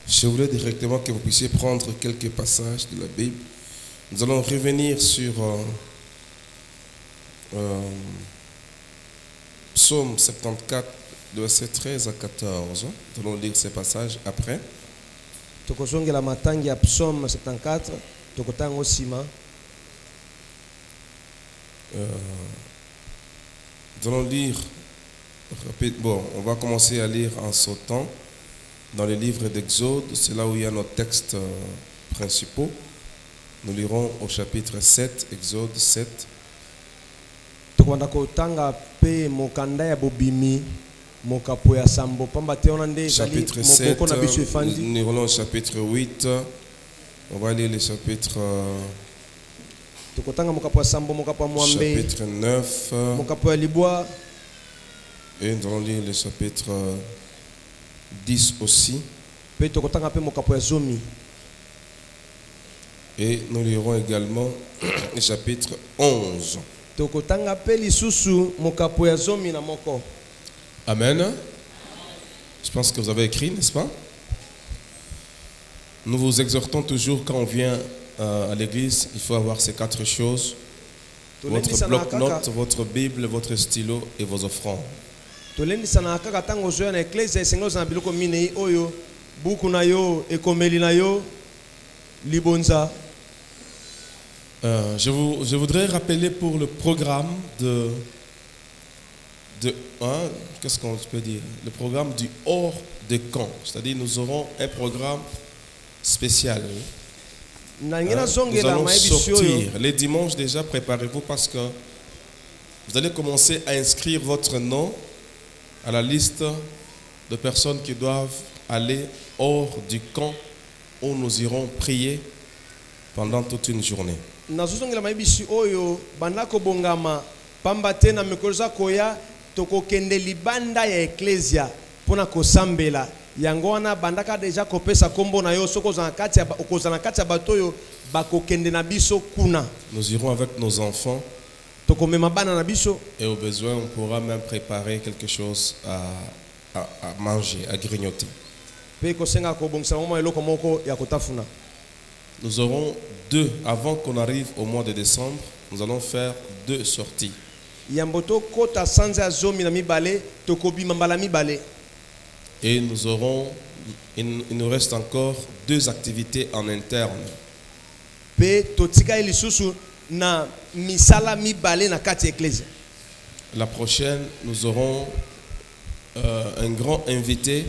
Je voulais directement que vous puissiez prendre quelques passages de la Bible. Nous allons revenir sur Psaume 74, versets 13 à 14. Nous allons lire ces passages après. Tokozongela matangi ya Psaume 74 tokotanga osima. Nous allons lire bon, on va commencer à lire en sautant dans les livres d'Exode, c'est là où il y a nos textes principaux. Nous lirons au chapitre 7, Exode 7. Tokwanda kotanga pe mokanda ya bobimi mokapo ya sambo pamba te ona nde ezali mokoko na biso efandi. Nous lirons au chapitre 8. On va lire le chapitre tokotanga mokapo ya sambo mokapo ya mwambe. Chapitre 9. Mokapo ya libwa. Et nous allons lire le chapitre 10 aussi. Pe tokotanga pe mokapo ya zomi. Et nous lirons également le chapitre 11. Tokotanga pe lisusu mokapo ya zomi na moko. Amen. Je pense que vous avez écrit, n'est-ce pas? Nous vous exhortons toujours quand on vient à l'église, il faut avoir ces 4 choses. Votre bloc-notes, votre Bible, votre stylo et vos offrandes. Tolendisana kaka tango zoya na eklezia esengo za biloko minei oyo buku na yo ekomeli na yo libonza. Je voudrais rappeler pour le programme qu'est-ce qu'on peut dire? Le programme du hors de camp. C'est-à-dire nous aurons un programme spécial. Nous allons sortir. Les dimanches déjà, préparez-vous parce que vous allez commencer à inscrire votre nom à la liste de personnes qui doivent aller hors du camp où nous irons prier pendant toute une journée. Nazozongela maibisi oyo bandako bongama pamba te na mikolo za koya tokokende libanda ya eklezia pona kosambela yango wana bandaka deja kopesa kombo na yo soko za kati ya okozana kati ya batoyo bakokende na biso kuna. Nous irons avec nos enfants. Et au besoin, on pourra même préparer quelque chose à manger, à grignoter. Nous aurons avant qu'on arrive au mois de décembre, nous allons faire 2 sorties. Et il nous reste encore 2 activités en interne. Na misala mibale na kati eklezia. La prochaine, nous aurons un grand invité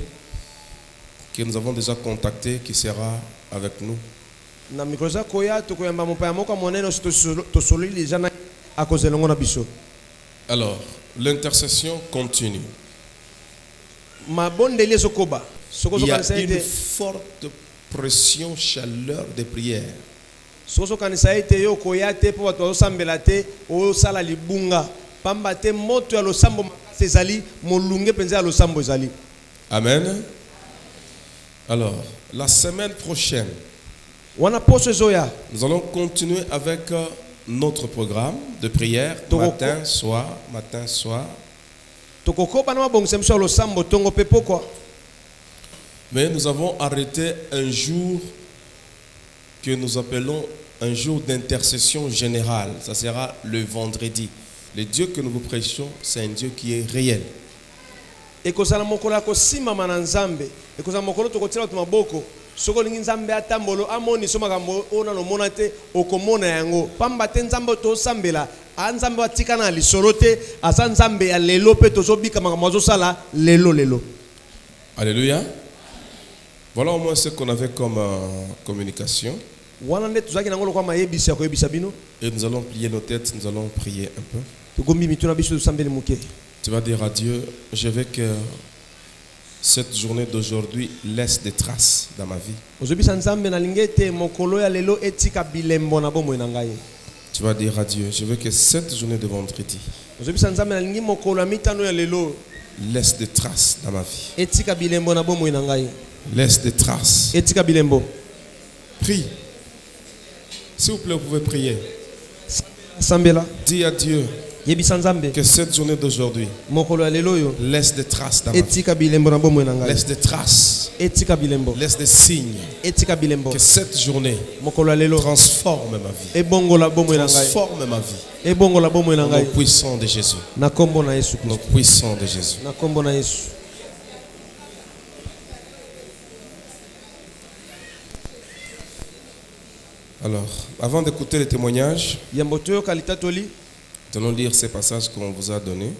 que nous avons déjà contacté qui sera avec nous. Na mikroza koya tokoyamba mopaya moko moneno tosoli déjà na akozelongo na biso. Alors, l'intercession continue. Mabondeli ezokoba. Il y a une forte pression, chaleur de prière. Soso kanisa ete yo koyate po bato osambela te o sala libunga pamba te moto ya losambo makasi ezali molunge penza ya losambo ezali. Amen. Alors, la semaine prochaine, wana poso ezoya, nous allons continuer avec notre programme de prière matin, soir. Tokokoba na mabongisa mso losambo tongo pe pokwa. Mais nous avons arrêté un jour que nous appelons un jour d'intercession générale. Ça sera le vendredi. Le Dieu que nous vous prêchons, c'est un Dieu qui est réel. Et nous alléluia. Voilà au moins ce qu'on avait comme communication. Et nous allons plier nos têtes, nous allons prier un peu. Tu vas dire à Dieu, je veux que cette journée d'aujourd'hui laisse des traces dans ma vie. Tu vas dire à Dieu, je veux que cette journée de vendredi laisse des traces dans ma vie. Laisse des traces. Prie. S'il vous plaît, vous pouvez prier. Dis à Dieu, Que cette journée d'aujourd'hui laisse des traces dans ma vie. Laisse des traces. Laisse des signes. Que cette journée transforme ma vie. Transforme ma vie. Au nom puissant de Jésus. Au nom puissant de Jésus. Alors, avant d'écouter les témoignages, nous allons lire ces passages qu'on vous a donnés.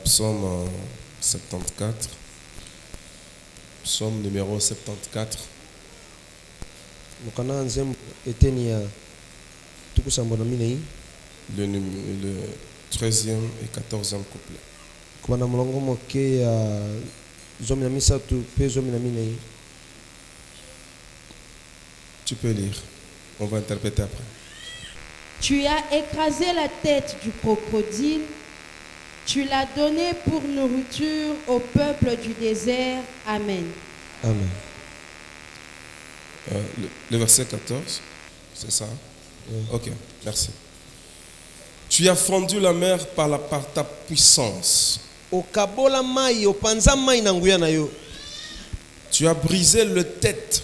Psaume 74. Psaume numéro 74. Le 13e et 14e couplet. Tu peux lire. On va interpréter après. Tu as écrasé la tête du crocodile. Tu l'as donné pour nourriture au peuple du désert. Amen. Amen. Le verset 14, c'est ça? Oui. Ok, merci. Tu as fendu la mer par ta puissance. Tu as brisé le tête.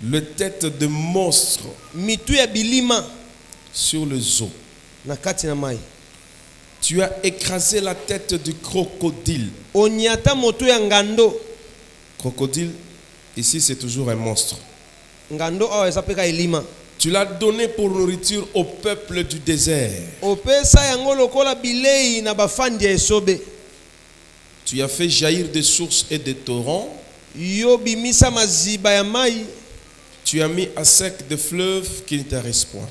Le tête de monstre sur le zoo. Tu as écrasé la tête du crocodile. Crocodile, ici c'est toujours un monstre. Tu l'as donné pour nourriture au peuple du désert. Tu as fait jaillir des sources et des torrents. Tu as mis à sec des fleuves qui ne t'arrêtent point.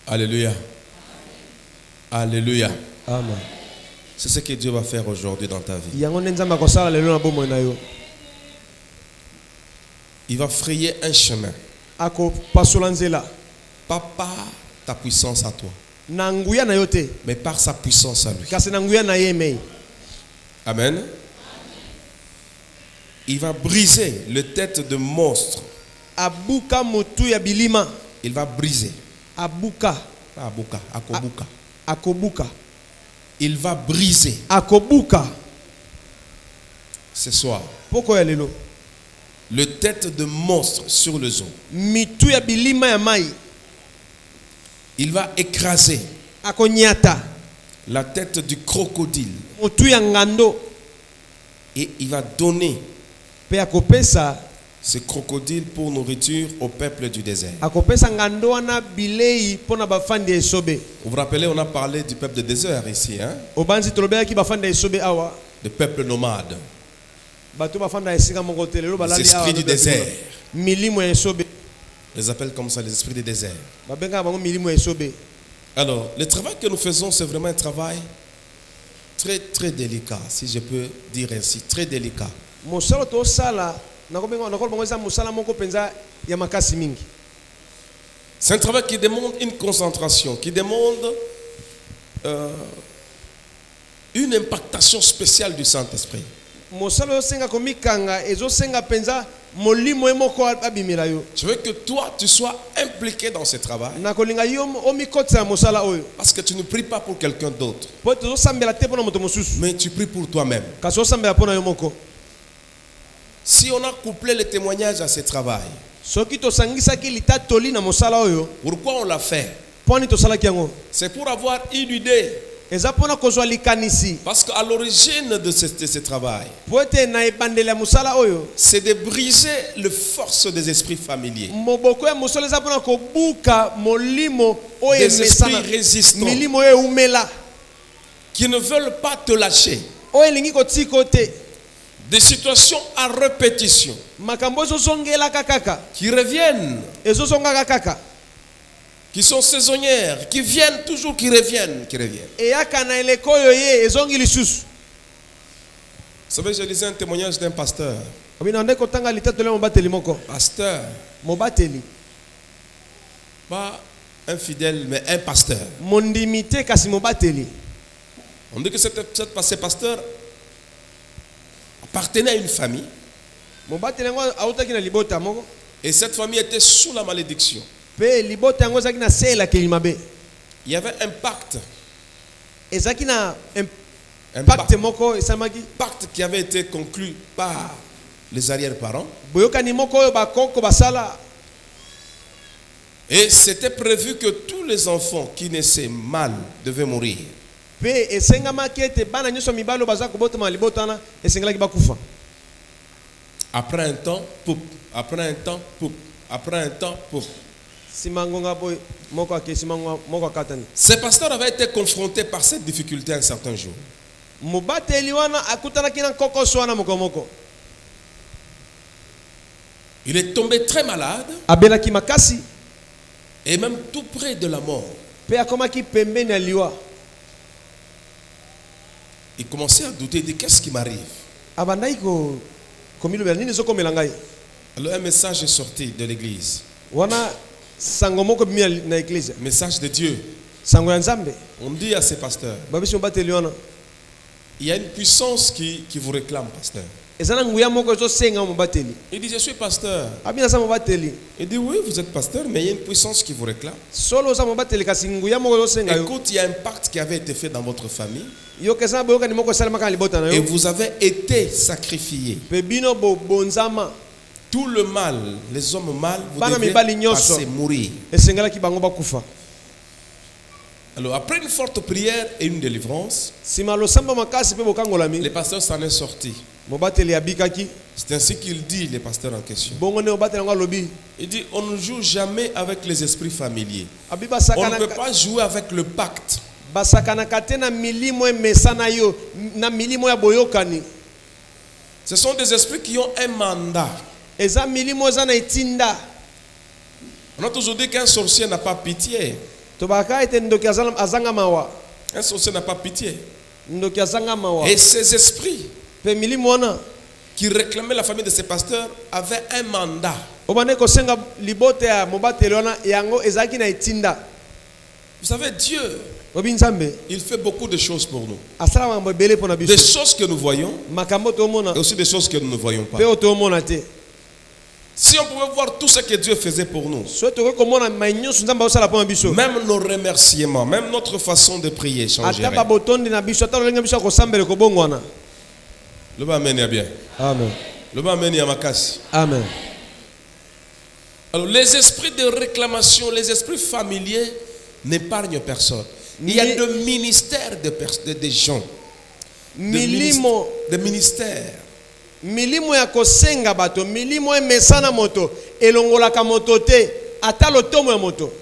Alléluia. Alléluia. Amen. C'est ce que Dieu va faire aujourd'hui dans ta vie. Il va frayer un chemin. Pas par ta puissance à toi, mais par sa puissance à lui. Amen. Il va briser le tête de monstre. Il va briser. Akobuka. Il va briser. Ce soir. Le tête de monstre sur le zoo. Il va écraser la tête du crocodile. Et il va donner ce crocodile pour nourriture au peuple du désert. Vous vous rappelez, on a parlé du peuple du désert ici. Hein? Le peuple nomade. Les esprits du désert. Les appelle comme ça les esprits du désert. Alors, le travail que nous faisons, c'est vraiment un travail très très délicat, si je peux dire ainsi, très délicat. C'est un travail qui demande une concentration, qui demande une impactation spéciale du Saint-Esprit. Je veux que toi, tu sois impliqué dans ce travail. Parce que tu ne pries pas pour quelqu'un d'autre, mais tu pries pour toi-même. Si on a couplé le témoignage à ce travail, pourquoi on l'a fait? C'est pour avoir une idée. Parce qu'à l'origine de ce travail, c'est de briser les forces des esprits familiers, des esprits résistants qui ne veulent pas te lâcher, des situations à répétition qui reviennent, qui sont saisonnières, qui viennent toujours, qui reviennent. Vous savez, je lisais un témoignage d'un pasteur. Pasteur. Pas un fidèle, mais un pasteur. On dit que ce pasteur, appartenait à une famille. Et cette famille était sous la malédiction. Il y avait un pacte. Un pacte qui avait été conclu par les arrière-parents. Et c'était prévu que tous les enfants qui naissaient mâles devaient mourir. Après un temps, poup. Après un temps, poup. Après un temps, poup. Ce pasteur avait été confronté par cette difficulté un certain jour. Il est tombé très malade. Et même tout près de la mort. Il commençait à douter de qu'est-ce qui m'arrive. Alors un message est sorti de l'église. Message de Dieu. On dit à ces pasteurs, il y a une puissance qui vous réclame, pasteur. Il dit, je suis pasteur. Il dit, oui, vous êtes pasteur, mais il y a une puissance qui vous réclame. Écoute, il y a un pacte qui avait été fait dans votre famille. Et vous avez été sacrifié. Tout le mal, les hommes mal, vous devez passer mourir. Alors après une forte prière et une délivrance, les pasteurs s'en est sorti. C'est ainsi qu'il dit, les pasteurs en question. Il dit, on ne joue jamais avec les esprits familiers. On ne peut pas jouer avec le pacte. Ce sont des esprits qui ont un mandat. On a toujours dit qu'un sorcier n'a pas pitié. Un sorcier n'a pas pitié. Et ces esprits qui réclamaient la famille de ces pasteurs avaient un mandat. Vous savez, Dieu, il fait beaucoup de choses pour nous. Des choses que nous voyons et aussi des choses que nous ne voyons pas. Si on pouvait voir tout ce que Dieu faisait pour nous, même nos remerciements, même notre façon de prier changerait. Le bas amen bien. Amen. Le bas amen makasi. Amen. Alors les esprits de réclamation, les esprits familiers n'épargnent personne. Il y a des ministères de gens. Des ministères. Milimo ya kosenga bato, milimo emesana moto, elongolaka moto te, atalo tomo ya moto.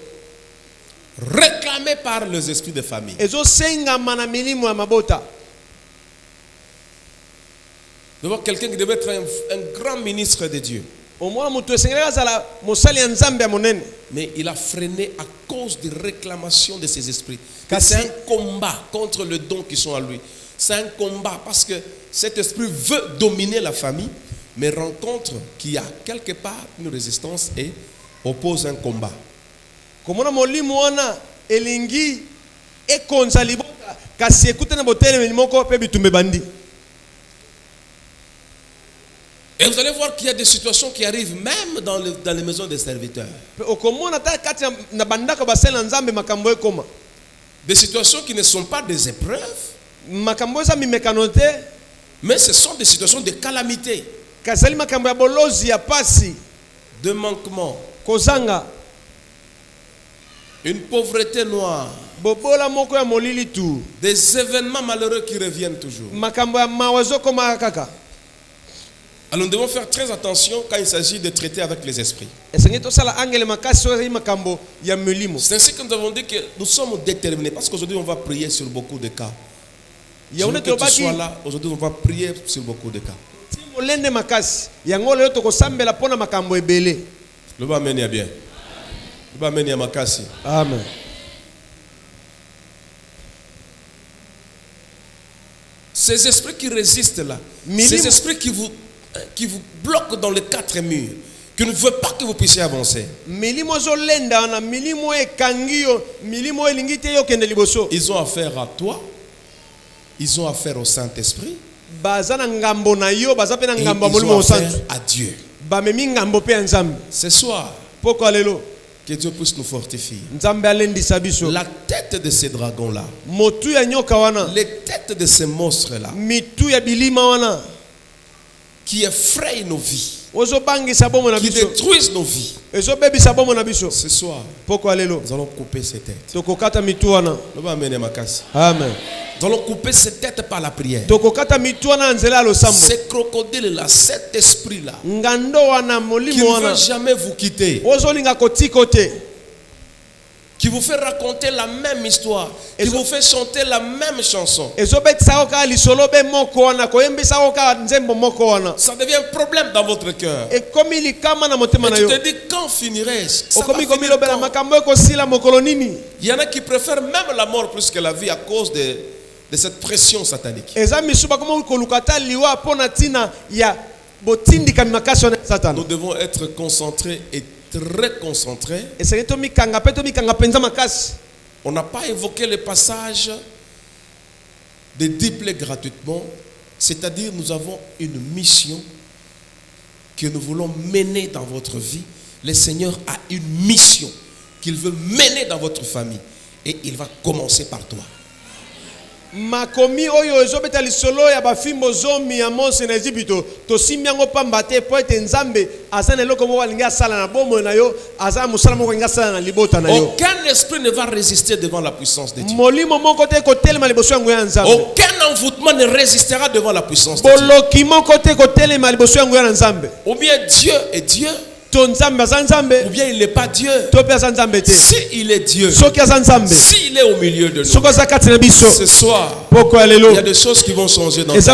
Réclamé par les esprits de famille. Ezo senga mana milimo ya mabota. D'abord quelqu'un qui devait être un grand ministre de Dieu. Mais il a freiné à cause de réclamations de ses esprits. C'est un combat contre le don qui sont à lui. C'est un combat parce que cet esprit veut dominer la famille, mais rencontre qu'il y a quelque part une résistance et oppose un combat. Et vous allez voir qu'il y a des situations qui arrivent même dans les maisons des serviteurs. Des situations qui ne sont pas des épreuves, mais ce sont des situations de calamité, de manquement, une pauvreté noire, des événements malheureux qui reviennent toujours. Alors nous devons faire très attention quand il s'agit de traiter avec les esprits. C'est ainsi que nous avons dit que nous sommes déterminés, parce qu'aujourd'hui on va prier sur beaucoup de cas. Je veux que tu sois là, aujourd'hui on va prier sur beaucoup de cas. Le bas amen bien. Le bas amen makasi. Amen. Ces esprits qui résistent là, ces esprits qui vous bloquent dans les quatre murs, qui ne veulent pas que vous puissiez avancer. Ils ont affaire à toi, ils ont affaire au Saint-Esprit, ont affaire à Dieu. Ce soir, que Dieu puisse nous fortifier. La tête de ces dragons-là, les têtes de ces monstres-là, qui effrayent nos vies, qui détruisent nos vies. Ce soir, nous allons couper ces têtes. Amen. Nous allons couper ces têtes par la prière. Ces crocodiles-là, cet esprit-là, qui ne veut jamais vous quitter, qui vous fait raconter la même histoire, qui vous fait chanter la même chanson. Ça devient un problème dans votre cœur. Et tu te dis, quand finirai-je? Il y en a qui préfèrent même la mort plus que la vie à cause de cette pression satanique. Nous devons être concentrés et très concentrés. On n'a pas évoqué le passage de 10 plaies gratuitement. C'est-à-dire, nous avons une mission que nous voulons mener dans votre vie. Le Seigneur a une mission qu'il veut mener dans votre famille. Et il va commencer par toi. Makomi oyo ezobeta lisolo ya bafimbo zomi ya Mose na Egypte to simyango pamba te po ete nzambe azana eloko mo walinga sala na bomo na yo azana musala mo walinga sala na libota na yo. Aucun esprit ne va résister devant la puissance de Dieu. Molimo moko te ko telema liboso yango ya nzambe. Aucun envoûtement ne résistera devant la puissance de Dieu. Boloki moko te ko telema liboso yango ya nzambe. Ou bien Dieu est Dieu, ou bien il n'est pas Dieu. Si il est Dieu, s'il est au milieu de nous, ce soir, il y a des choses qui vont changer dans ta vie. Ce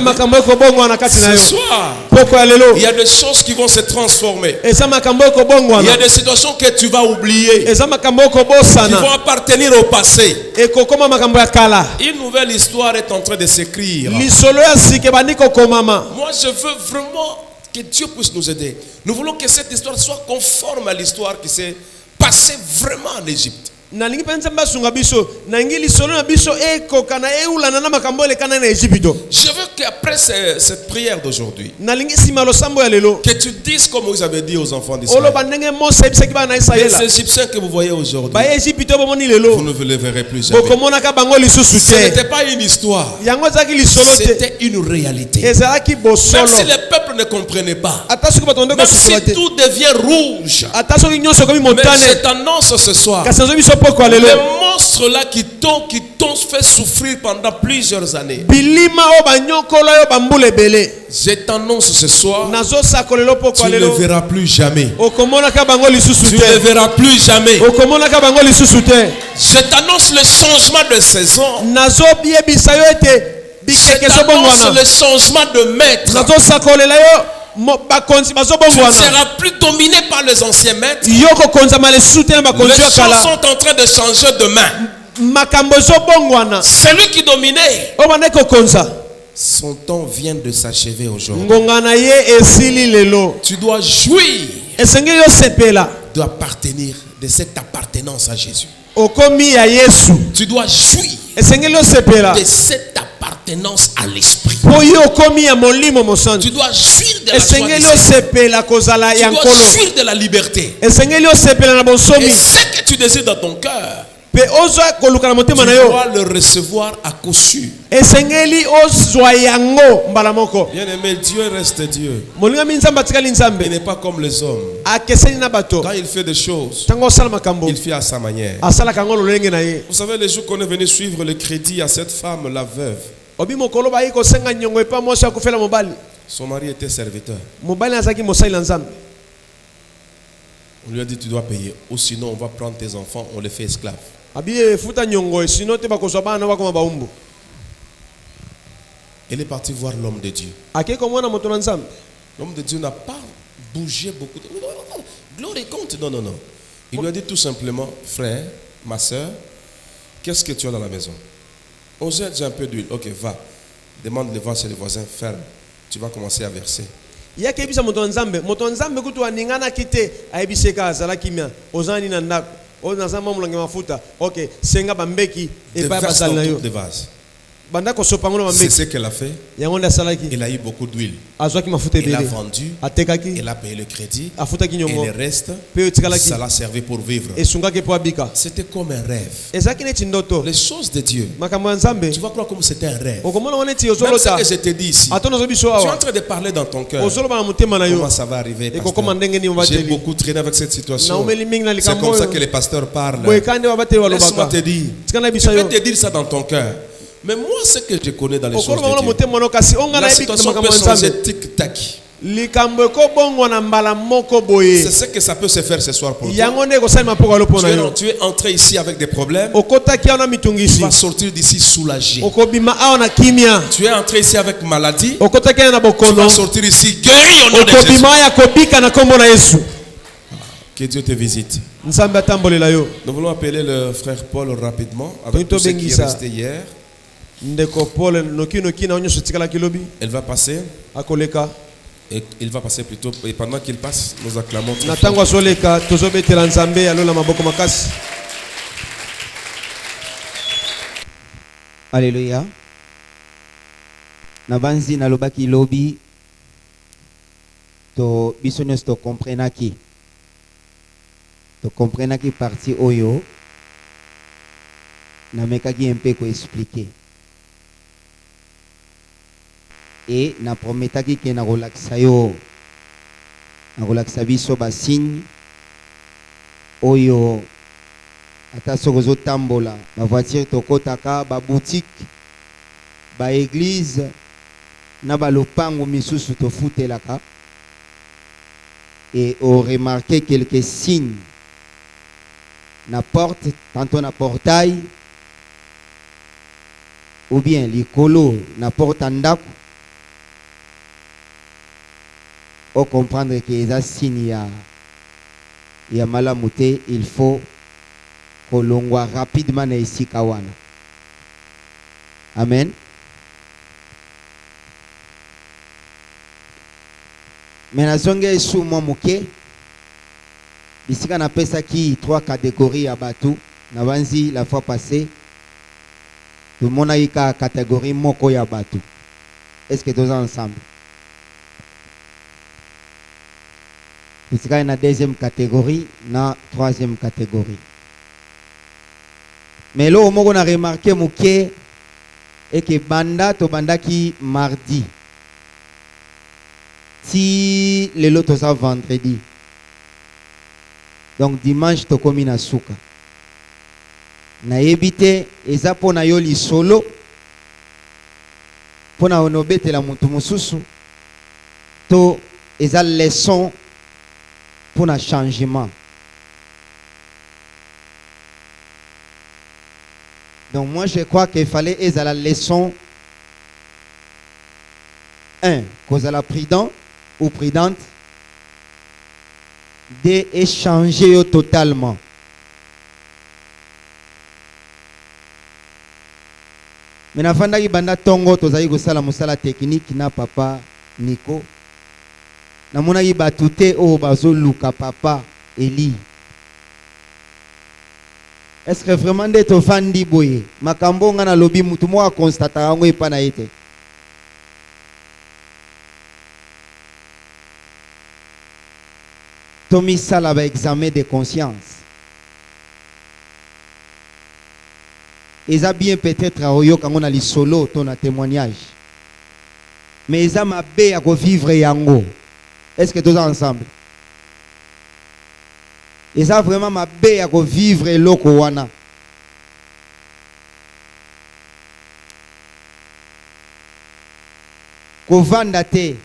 soir, il y a des choses qui vont se transformer. Il y a des situations que tu vas oublier, qui vont appartenir au passé. Une nouvelle histoire est en train de s'écrire. Moi, je veux vraiment que Dieu puisse nous aider. Nous voulons que cette histoire soit conforme à l'histoire qui s'est passée vraiment en Égypte. Je veux qu'après cette prière d'aujourd'hui, que tu dises comme vous avez dit aux enfants d'Israël, les Égyptiens que vous voyez aujourd'hui, vous ne vous les verrez plus jamais. Ce n'était pas une histoire, c'était une réalité. Même si les peuples ne comprenaient pas, même si tout devient rouge, mais je t'annonce ce soir, les monstres là qui t'ont fait souffrir pendant plusieurs années, je t'annonce ce soir, tu ne le verras plus jamais. Tu ne le verras plus jamais. Je t'annonce le changement de saison. Je t'annonce le changement de maître. Tu ne seras plus dominé par les anciens maîtres. Les choses sont en train de changer de main. Celui qui dominait, son temps vient de s'achever aujourd'hui. Tu dois jouir d'appartenir, de cette appartenance à Jésus. Tu dois jouir de cette appartenance à l'esprit. Tu dois jouir de la joie. Tu dois jouir de la liberté. Et ce que tu désires dans ton cœur, tu dois le recevoir à coup sûr. Bien-aimé, Dieu reste Dieu. Il n'est pas comme les hommes. Quand il fait des choses, il fait à sa manière. Vous savez, les jours qu'on est venu suivre le crédit à cette femme, la veuve, son mari était serviteur. On lui a dit, tu dois payer, ou sinon on va prendre tes enfants, on les fait esclaves. Elle est partie voir l'homme de Dieu. L'homme de Dieu n'a pas bougé beaucoup. Gloire et compte. Non. Il lui a dit tout simplement, frère, ma soeur, qu'est-ce que tu as dans la maison? On jette un peu d'huile. Ok, va. Demande le vent chez les voisins, ferme. Tu vas commencer à verser. Des vases. C'est ce qu'elle a fait. Elle a eu beaucoup d'huile. Elle a vendu. Elle a payé le crédit. Et le reste, ça l'a servi pour vivre. C'était comme un rêve. Les choses de Dieu. Tu vas croire comme c'était un rêve. Même ce que je te dis ici. Tu es en train de parler dans ton cœur. Comment ça va arriver, pasteur? J'ai beaucoup traîné avec cette situation. C'est comme ça que les pasteurs parlent. Laisse-moi te dire. Tu peux te dire ça dans ton cœur. Mais moi, ce que je connais dans les choses de Dieu, la situation peut changer tic-tac. C'est ce que ça peut se faire ce soir pour toi. Tu es entré ici avec des problèmes. Tu vas sortir d'ici soulagé. Tu es entré ici avec maladie. Tu vas sortir ici guéri au nom de Jésus. Que Dieu te visite. Nous voulons appeler le frère Paul rapidement avec tout ce qui est resté hier. Elle va passer. Et il va passer plutôt. Et pendant qu'il passe, nous acclamons. Alléluia. Nabanzi na lobaki lobi to bisonyos to comprenaki. To comprenaki parti oyo. Na mekaki un peu ko expliquer. Et na prometaki ke na relaxa yo. Na relaxa biso ba signe oyo ata sokozo tambola ba voiture tokotaka ba boutique ba église na ba lopango misusu to futelaka et on remarqué quelques signes na porte tantôt na portail ou bien likolo na porte ndako. Au comprendre que les signes il y a malamouté, il faut que l'on voit rapidement ici kawana. Amen. Mais la zongue est sous mon mouké. Ici on appelle ça qui 3 catégories à bateau. Navanzi la fois passée. Tout le monde a eu la catégorie moko ya bateau. Est-ce que tous ensemble? Il y a une deuxième catégorie, une troisième catégorie. Mais là, on a remarqué que banda to banda qui mardi. Si le lot ça vendredi. Donc dimanche to komi na suka. Na ebite eza pona yo li solo. Pona onobete la mutu mususu. To eza leçon pour un changement. Donc moi je crois qu'il fallait être la leçon 1, cause à la prudent ou prudente d'échanger totalement. Mais na fanda ki banda tongo tozali kosala musala technique na papa Nico. Na mona ki batute o bazo luka papa Eli. Est-ce que vraiment de to fandi boye makambo nga na lobi mutu mo a constata ngo epa na ete. Tomi sala ba examen de conscience. Eza bien peut-être a oyo kango na li solo ton na témoignage. Mais eza mabe a ko vivre yango. Est-ce que tous ensemble? Et ça vraiment ma bé à vivre loko wana. Ko vanda te.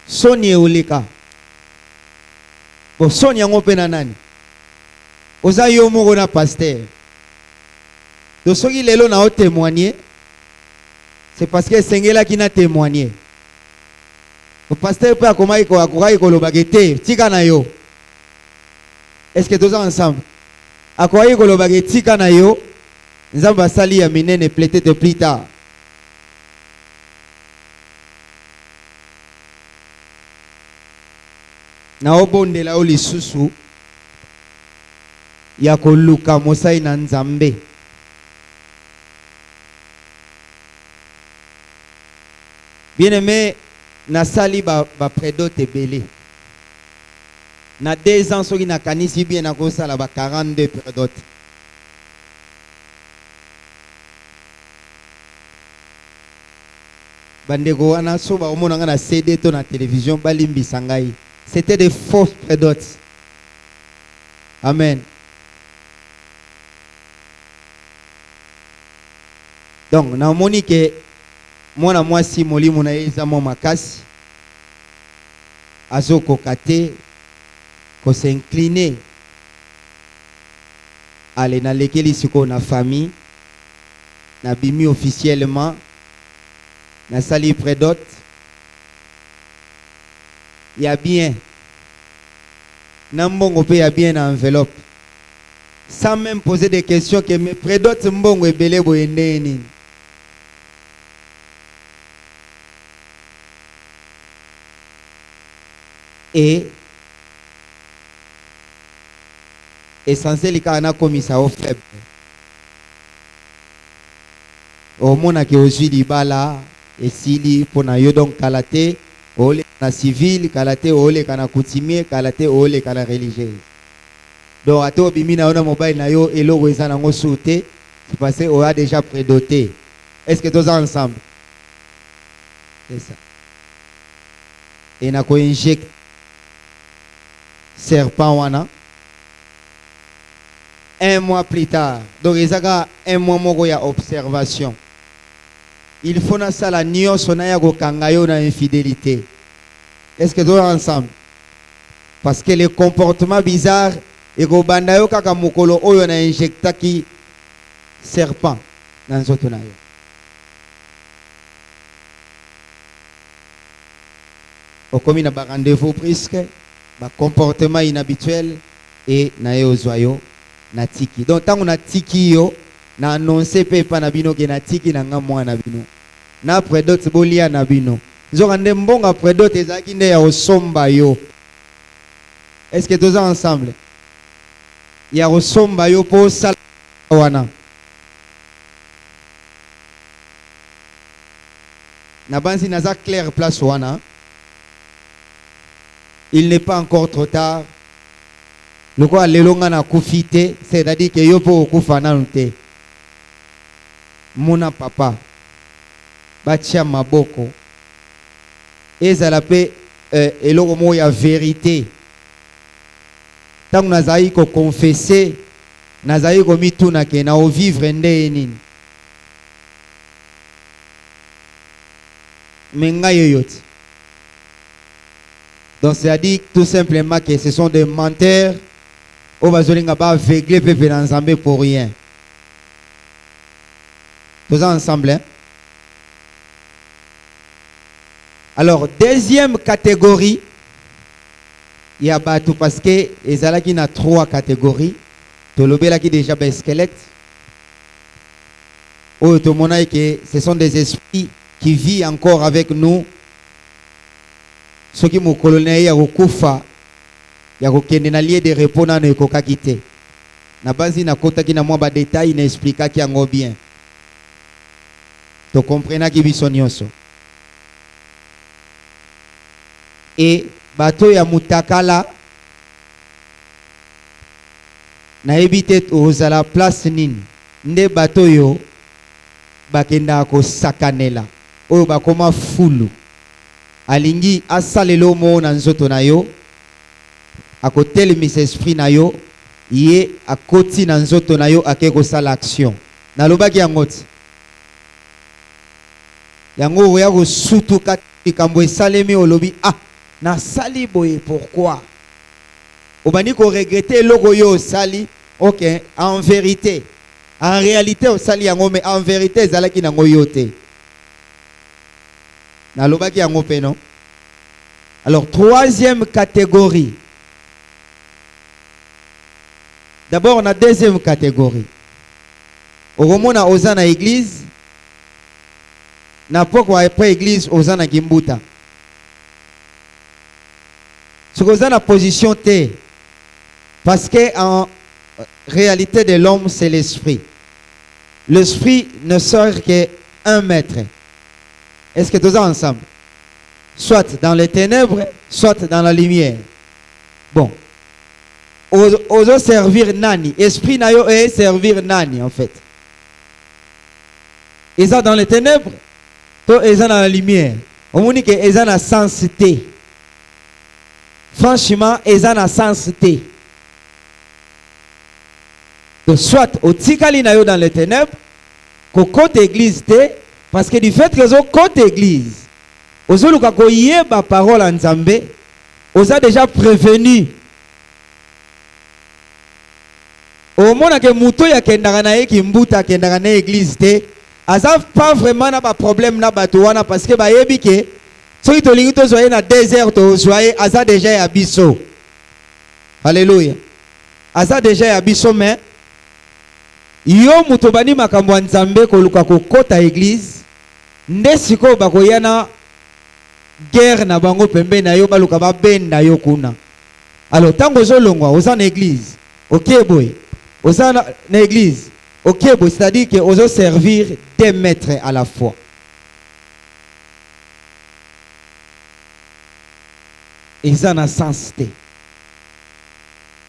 Soni oleka. Ko soni yango pe na nani? Oza yo moko na pasteur. Donc soki lelo na o témoigner, c'est parce que sengela ki na témoigner. Le pasteur peut accompagner le tika na yo. Est-ce que tous ensemble? Accompagner le tika na yo. Nous avons sali à minene peut-être plus tard. Na obonde la oli susu. Ya koluka mosai na nzambe. Bien aimé, na sali ba prédote belé. Na 2 ans soki na kanisi bien na kosala ba 42 prédote. Bandeko wana so ba omona nga na CD to na télévision balimbisa ngai. C'était des fausses prédotes. Amen. Donc na moni ke mwana mwasi molimo na ye eza mwa makasi azokoka te kos'incline ale nalekeli sikoyo na famille nabimi officiellement nasali prédote ya bien na mbongo pe ya bien na enveloppe sans même poser des questions que mes prédote mbongo ebele boye ndenge nini. Et essentiel quand on a commis ça au faible. Au monde qui aujourd'hui libala et sili pour na yodon kalate ole na civil kalate ole kana coutumier kalate ole kana religieux. Donc ato bimina ona mobile na yo elo weza na ngosoute c'est parce qu'on a déjà prédoté. Est-ce que tous ensemble? C'est ça. Et na ko injecte serpent wana 1 mois plus tard. Donc il y a 1 mois moko ya observation. Il faut na sala nyonso na ya go kangayo na infidélité. Est-ce que tous ensemble? Parce que les comportements bizarres et go banda yo kaka mukolo oyo na injecta ki serpent na nzoto na yo. Okomi na ba rendez-vous presque ba comportement inhabituel et na yo zoyo na tiki. Donc tant on a tiki yo na annoncer pe pa na bino ke na tiki na nga mwana bino. Na prédote bolia na bino. Nzokande mbonga prédote ezaki nde ya osomba yo. Est-ce que tous ensemble? Ya osomba yo po sala wana. Na bansi naza clair place wana. Il n'est pas encore trop tard. Le quoi lelonga na kufite, c'est-à-dire que yo po kufana nte. Mona papa. Batia maboko. Ezala pe eloko mo ya vérité. Tant nazayi ko confesser, nazayi ko mituna ke na o vivre nde nini. Menga yoyoti. Donc c'est-à-dire tout simplement que ce sont des menteurs. On va se dire aveugler pepe ensemble pour rien. Tous ensemble. Hein? Alors deuxième catégorie, il y a tout parce que les qui n'a 3 catégories. Tolobela qui déjà ben squelette. Oh tout le monde que ce sont des esprits qui vivent encore avec nous. Ceux qui m'ont colonisé ya kufa ya kokende na lieu de repos na ekoka kite na base na kota ki na mwa ba détail na expliquer ki yango bien to comprendre ki biso nyonso et bato ya mutakala na ebite ozala place nini nde bato yo bakenda ko sakanela oyo bakoma fulu alingi asalelo mo na nzoto na yo akotelemisa esprit na yo ye akoti na nzoto na yo akeko sala action nalobaki yango ti yango oya kosutu kati kambo esalemi olobi ah nasali boye pourquoi obandi ko regretter eloko yo osali ok en vérité en réalité osali yango mais en vérité ezalaki nango yo te. Nalobaki yango pe non. Alors troisième catégorie. D'abord on a deuxième catégorie. Au moment na ozana église na poko après église ozana kimbuta. Ce que na position T parce que en réalité de l'homme c'est l'esprit. L'esprit ne sort que 1 mètre. Est-ce que tous ensemble? Soit dans les ténèbres, soit dans la lumière. Bon. Oso servir nani. Esprit na yo est servir nani en fait. Ils sont dans les ténèbres, toi ils sont dans la lumière. On dit que ils sont dans sensité. Franchement, ils sont dans sensité. Donc soit au tikali na yo dans les ténèbres, qu'au côté église parce que du fait que au côté église, ozo luka ko yeba parole en Nzambe, oza déjà prévenu. Au moment que muto ya kendaka na ye ki mbuta kendaka na église aza pas vraiment na ba problème na bato wana parce que ba yebi ke soki tolingi tozoye na désert tozoye aza déjà ya biso. Alléluia. Aza déjà ya biso mais yo muto bani makambo ya Nzambe koluka kokota église nde siko bakoya na guerre na bango pembe na yo baluka babenda yo kuna. Alors tango zolongwa oza na église. OK boy. Oza na église. OK boy, c'est-à-dire que ozo servir des maîtres à la fois. Eza na sens te.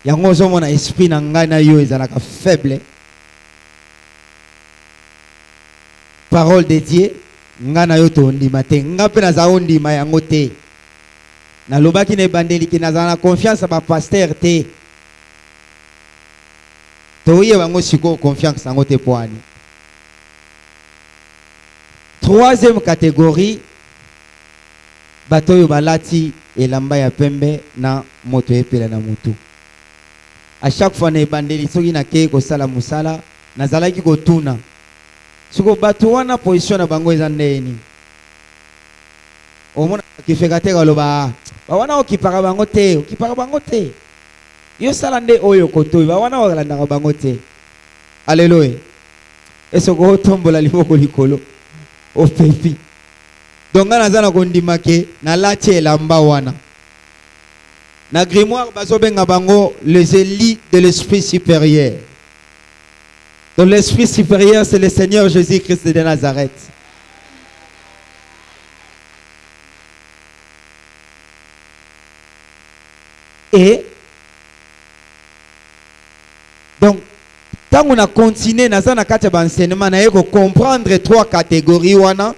Yango ozo mona esprit na ngai na yo ezalaka faible. Parole de Dieu nga na yo to ndima te nga pe naza ondima yango te na lobaki na bandeli ki naza na confiance ba pasteur te to ye bango siko confiance yango te poani. Troisième catégorie bato yo balati elamba ya pembe na moto epela na mutu. À chaque fois na bandeli soki na ke ko sala musala nazalaki ko tuna siko bato wana position na bango eza ndeni omona kifekate kaloba ba wana okipaka bango te yo sala nde oyo kotoyi ba wana olandaka bango te. Alléluia. Esoko otombola liboko likolo opepi donc nga naza na kondima ke nalati elamba wana na grimoire bazobenga bango les élites de l'esprit supérieur. Donc l'esprit supérieur, c'est le Seigneur Jésus-Christ de Nazareth. Et donc, quand on a continué dans l'enseignement, on a comprendre trois catégories. On a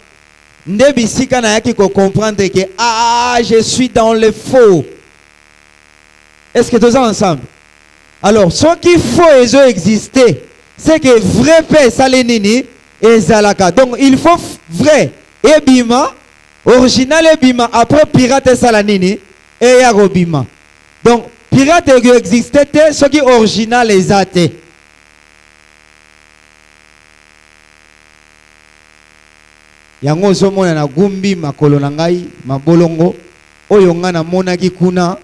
comprendre que je suis dans le faux. Est-ce que tous ensemble? Alors, ce qu'il faut exister, c'est que vrai paix salenini et zalaka. Donc il faut vrai et bima, original et bima, après pirate et salanini et yarobima. Donc pirate existait ce qui est original et zate. Yango zomona na gumbi makolo na ngai mabolongo oyo nga na monaki kuna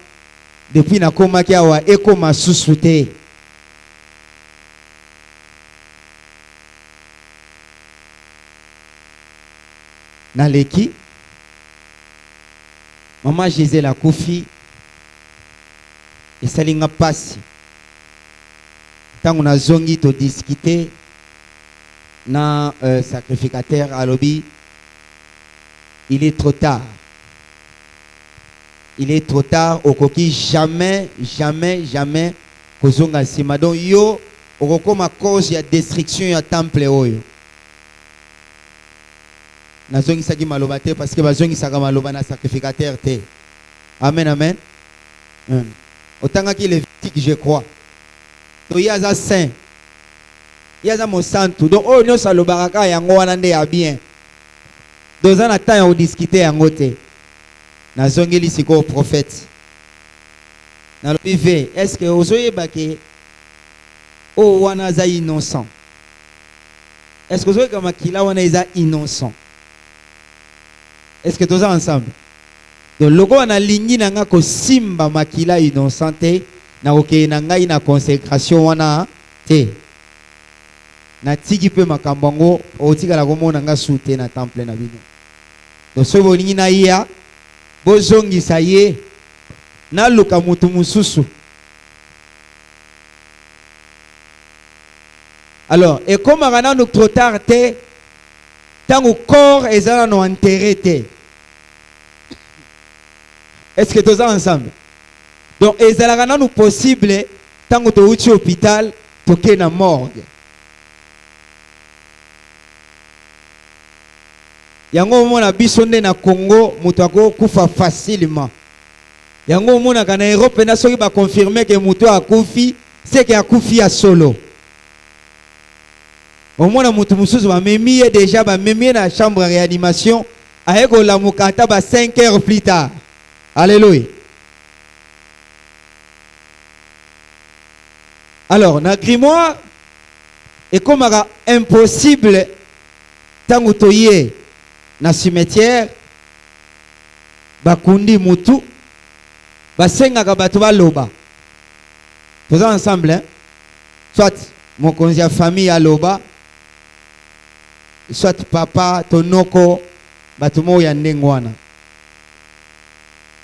depuis na komaki awa eko masusu te. Naleki Maman Gisèle akufi esalinga pasi ntango nazongi to discuter na sacrificateur alobi il est trop tard. Il est trop tard okoki jamais kozonga sima donc yo okokoma cause ya destruction ya temple oyo. Nazongi saki maloba te parce que bazongi saka maloba na sacrificateur te. Amen, amen. Autant qu'il est victique, je crois. Donc il y a ça saint. Il y a ça mon santo. Donc oh non ça le baraka yango wana nde ya bien. Dans un temps on discuter yango te. Nazongi li siko prophète. Na lo bive, est-ce que ozoye bake oh wana za innocent? Est-ce que ozoye kama kila wana za innocent? Est-ce que tous ensemble? Donc logo wana lingi nanga ko simba makila innocente na oke na ngai na consécration wana te. Na tiki pe makambango otika la komona nga soute na temple na bino. Donc so bolingi na iya bozongi saye na luka mutu mususu. Alors et comme on a trop tard te Tango corps ezala no enterré. Est-ce que tous ensemble? Donc ezala nous possible tango to uchi hôpital toke na morgue. Yango mona biso nde na Congo mutu akufa facilement. Yango mona kana Europe na soki ba confirmer que mutu akufi, c'est que akufi ya solo. Au moins mutu mususu ba memi déjà ba memi na chambre de réanimation ayeko la mukata ba 5 heures plus tard. Alléluia. Alors, na grimoire et comme impossible tango toye na cimetière bakundi mutu basengaka bato baloba. Faisons ensemble, hein? Soit mon konzi ya famille aloba, soit papa tonoko bato mo ya ndengwana.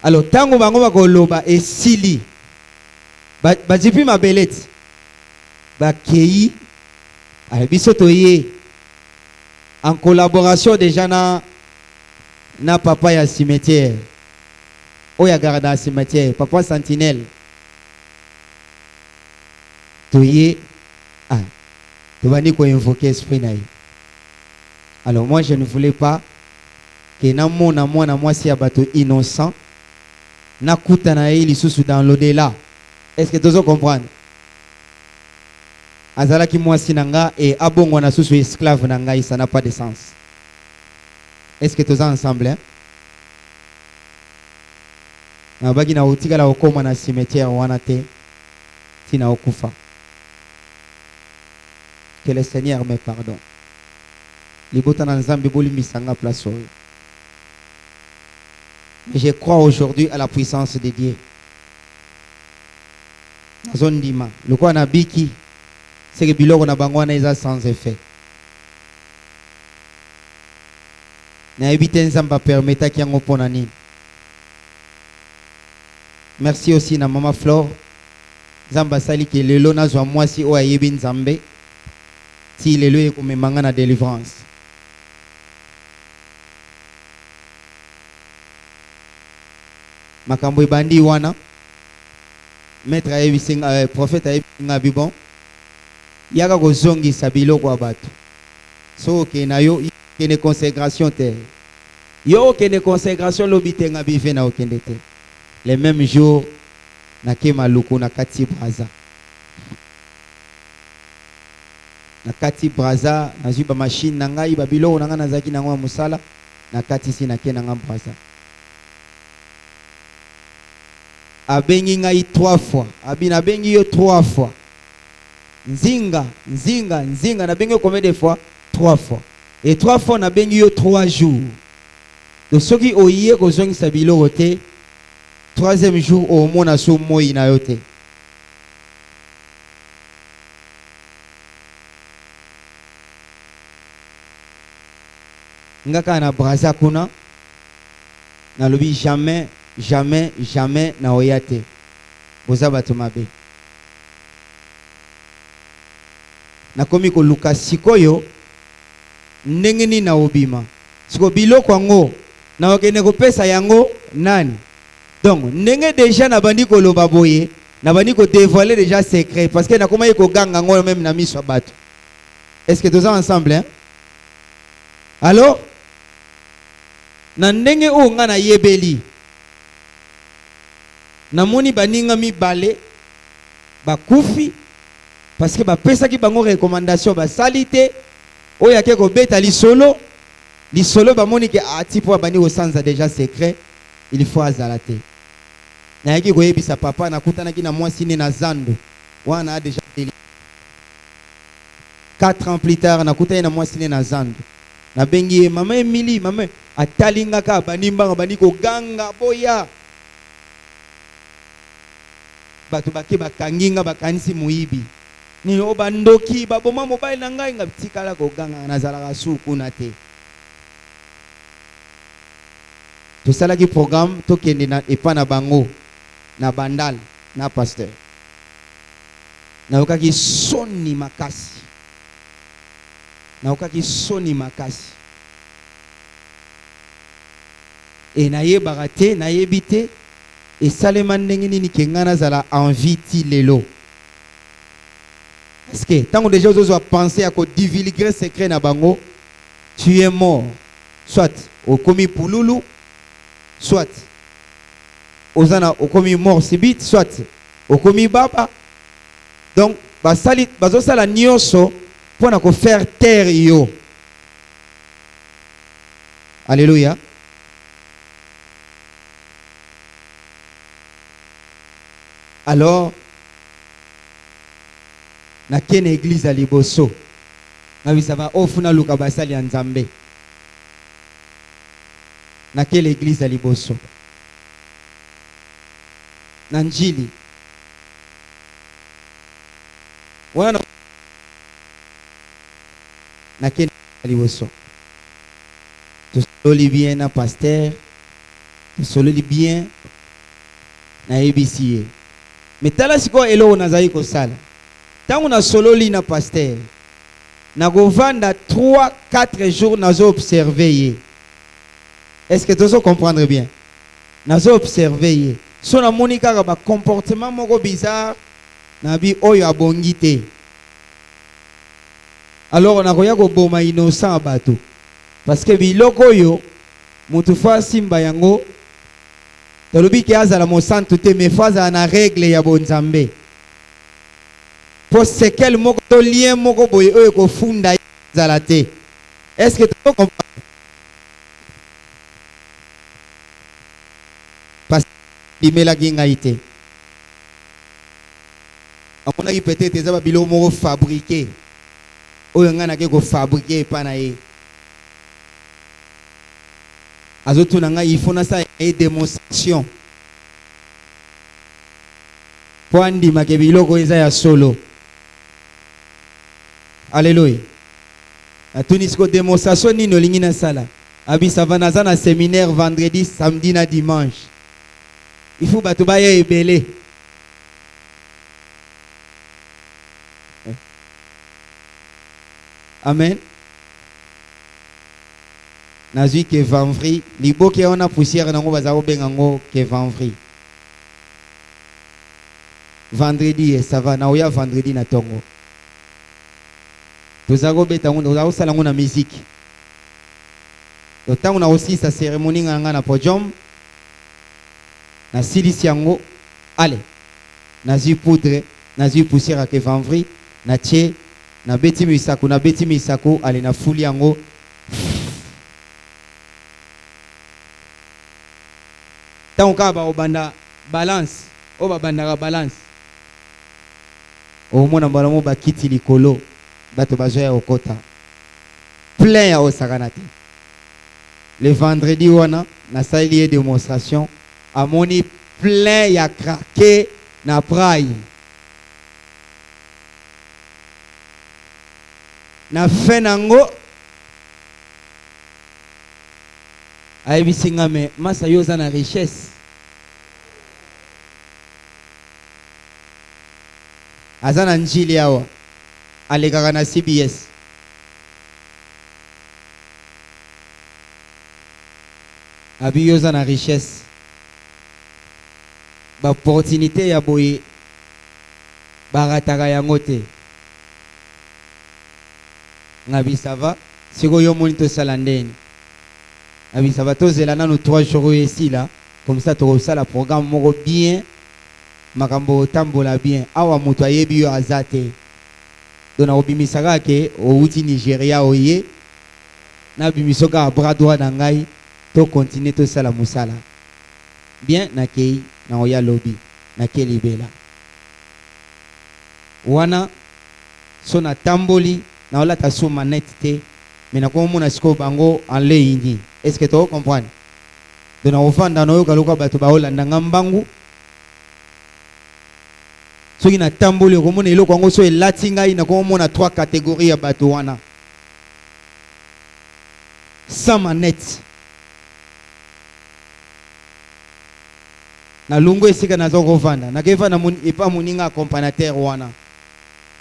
Alors tango bango bakoloba esili bajipi mabeleti bakei biso toye en collaboration déjà na papa ya cimetière oya garda cimetière papa sentinelle toye tobandi ko invoquer esprit na ye. Alors moi je ne voulais pas que na mona mwana mwasi ya bato innocent na kuta na ye lisusu dans l'au-delà. Est-ce que tu veux comprendre? Azalaki mwasi nanga et abongo na susu esclave nanga, ça n'a pas de sens. Est-ce que tu es ensemble? Hein? Na bagi na utika la okoma na cimetière wana te tina okufa. Que le Seigneur me pardonne. Libota na nzambe boli misanga place oyo. Je crois aujourd'hui à la puissance de Dieu. Zondima, le quoi na biki, c'est que biloko na bangwana isa sans effet. Na ebite nzamba permeta ki yango pona nini. Merci aussi na mama Flore. Nzamba sali ke lelo na zwa mwasi o ayebi nzambe. Ti lelo ekomemanga na délivrance. Makambo ibandi wana maître ayebisinga prophète ayebisinga bibon yaka kozongisa biloko ya bato so ke na yo kene consécration te yo kene consécration lobi te nga bive na okende te le même jour na kema luku na kati braza na zuba machine na ngai ba biloko na nga nazaki na ngwa musala na kati si na kena nga braza abengi ngai 3 fois abina bengi yo 3 fois nzinga na bengi combien de fois 3 fois et 3 fois na bengi yo 3 jours de soki oyiye kozongisa biloko te 3e jour au mona so moi na yo te ngaka na braza kuna na lobi jamais na oyate boza bato mabe na komi ko luka sikoyo ndenge ni na obima siko biloko yango na okende kopesa yango nani donc ndenge déjà na bandi ko loba boye na bandi ko dévoiler déjà secret parce que na koma ko ganga ngo même na miso bato. Est-ce que tous ensemble hein? Alors na ndenge o nga na yebeli namoni baninga mibale bakufi parce que bapesaki bango recommandation basalite oyo ake kobeta lisolo bamoni ke atipo bani osanza déjà secret il faut azala te nayaki koyebisa papa nakutanaki na mwasi ne na zando wana a déjà 4 ans plus tard nakutani na mwasi ne na zando nabengi mama Emily mama atalingaka banimbanga bani koganga boya bato bake bakanginga bakanisi muibi ni obandoki baboma mobile na ngai ngatikala koganga nazalaka suku na te tosalaki programme tokende na epa na bango na bandal na pasteur naokaki soni makasi et naye barate naye bité et saleman ndenge nini ke ngana zala envie ti lelo. Est-ce que tant que déjà vous avez pensé à divulguer secret na bango, tu es mort. Soit au commis pouloulou, soit au commis mort subite, soit au commis baba. Donc, basali bazosala nyonso pour na ko faire taire yo. Alléluia. Alors, na kene église à liboso. Na bisaba ofuna luka basali ya Nzambe. Na quelle église à liboso. Na njili. Wana na kene à liboso. Tu soli bien na pasteur. Tu soli bien na ABCA. Mais tala siko elo nazai ko sala. Tant on a solo li na pasteur. Na govanda 3-4 jours nazo observer. Est-ce que tu veux comprendre bien? Nazo observer. So na monika ka ba comportement moko bizarre na bi oyo abongite. Alors on a koya ko boma innocent bato. Parce que biloko yo mutu fa simba yango tolobi ki azala mo santu te me faza na règle ya bonzambe. Pour ce quel moko to lien moko boye oyo ko funda zala te. Est-ce que tu peux comprendre? Parce que bimela gingaite. On a peut-être des ababilo moko fabriqué. Oyo ngana ke ko fabriquer pana ye. Azoto nanga il faut na ça une démonstration. Pour andi makebilo ko eza ya solo. Alléluia. A Tunisko démonstration ni no lingi na sala. Abi savanaza na séminaire vendredi, samedi na dimanche. Il faut bato ba ye ebele. Amen. Nazui ke vanvri, libo ke on a poussière nango bazao bengango ke vanvri. Vendredi ça va na oya vendredi na tongo. Tozago beta on a sala ngona musique. Donc on a aussi sa cérémonie nganga na podium. Na silisi yango. Allez. Nazui poudre, nazui poussière ke vanvri, na tie na beti misaku allez na fuli yango. Tant ka ba obanda balance, oba banda balance. Au mona balamo ba kiti likolo, bato bazoya okota. Plein ya osakanate. Le vendredi wana na saili démonstration, amoni plein ya craqué na praille. Na fenango aibisinga me masa yoza na richesse. Azana njili yawa alegaka na CBS. Abi yoza na richesse. Ba opportunité ya boye barataka yango te. Ngabi ça va siko yo moni to salandeni. Abi ça va to zelana no 3 jours ici là comme ça to ça la programme moko bien makambo tambola bien awa mutu ayebi yo azate dona obimisaka ke outi Nigeria oye na bimisoka bras droit na ngai to continuer to sala musala bien na kei na oya lobby na kelibela wana so na tamboli na ola ta suma net te mais na ko mona siko bango en ligne. Est-ce que tu comprends? Dona ofanda no yo kaluka bato ba olanda ngambangu soki na tamboli komona eloko yango so elati ngai na komona 3 catégories ya bato wana. Sans manette. Na lungo esika na zo kovanda. Na keva na epa moninga accompagnateur wana.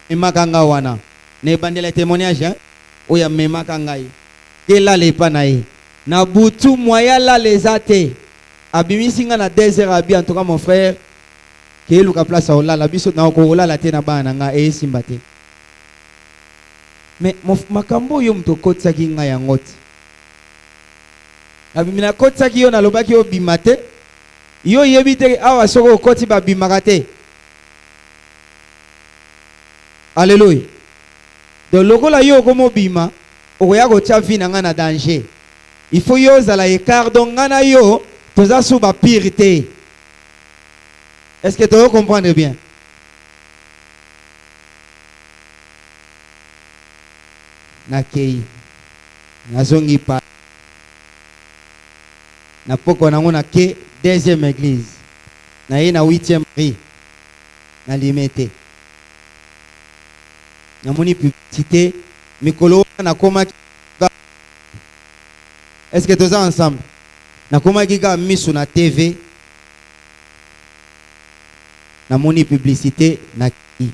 Emakanga wana. Ne bandela témoignage hein? Oya memaka ngai. Kela lepa na ye. na butu moya la les ate abimisi nga na 2 heures abi. En tout cas mon frère ke luka place ola la biso na ko ola la te na bana nga e simba te. Mais makambo yo mto kotsa ki nga yango te. Abimina kotsa ki yo na lobaki yo bimate. Yo yebite awa soko koti ba bimaka te. Alléluia. Donc lokola yo komo bima okoya kotia vi na nga na danger. Il faut yo zala écart donc nga na yo toza sous ba pire te. Est-ce que tu comprends bien? Nakei nazongi pa na poko nango na ke 2e église na ye na 8e rue na limité na moni publicité mikolo na koma. Est-ce que tous ensemble na koma kika misu na TV na moni publicité na ki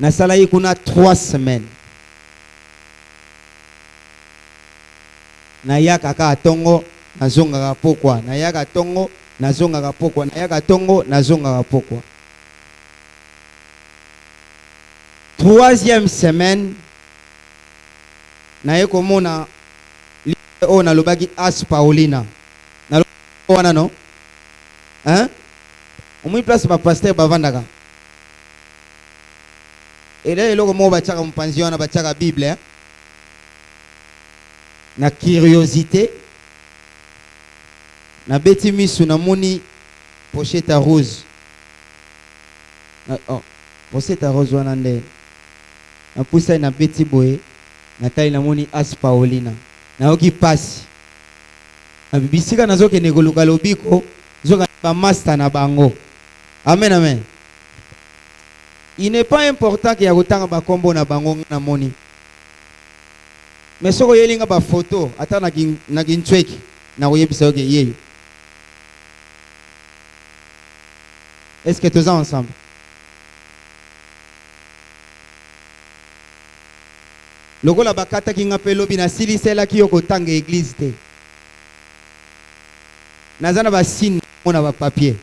na salayi kuna 3 semaines na yaka ka tongo na zonga ka pokwa na yaka tongo na zonga ka pokwa na yaka tongo na zonga ka pokwa. 3e semaine na yeko mona o na lobaki As Paulina na wana no hein omui place ba pasteur bavandaka. Et là, il y a une pension, une Bible. Na curiosité. Na beti misu na moni pochette rose. Oh, pochette rose wanande. Na poussa na beti boye. Na taille na moni As Paulina. Na oki passe. Na bibisika na zoke negoluka lobiko. Zoka ba master na bango. Amen, amen. Il n'est pas important qu'il y ait autant de combo na bango na moni. Mais si vous avez une photo, attends na ginchwek na oyebisa oke yeye. Est-ce que tous ensemble? Logo la bakata ki ngape lobi na sili sela ki yoko tanga église te. Nazana ba signe mona ba papier.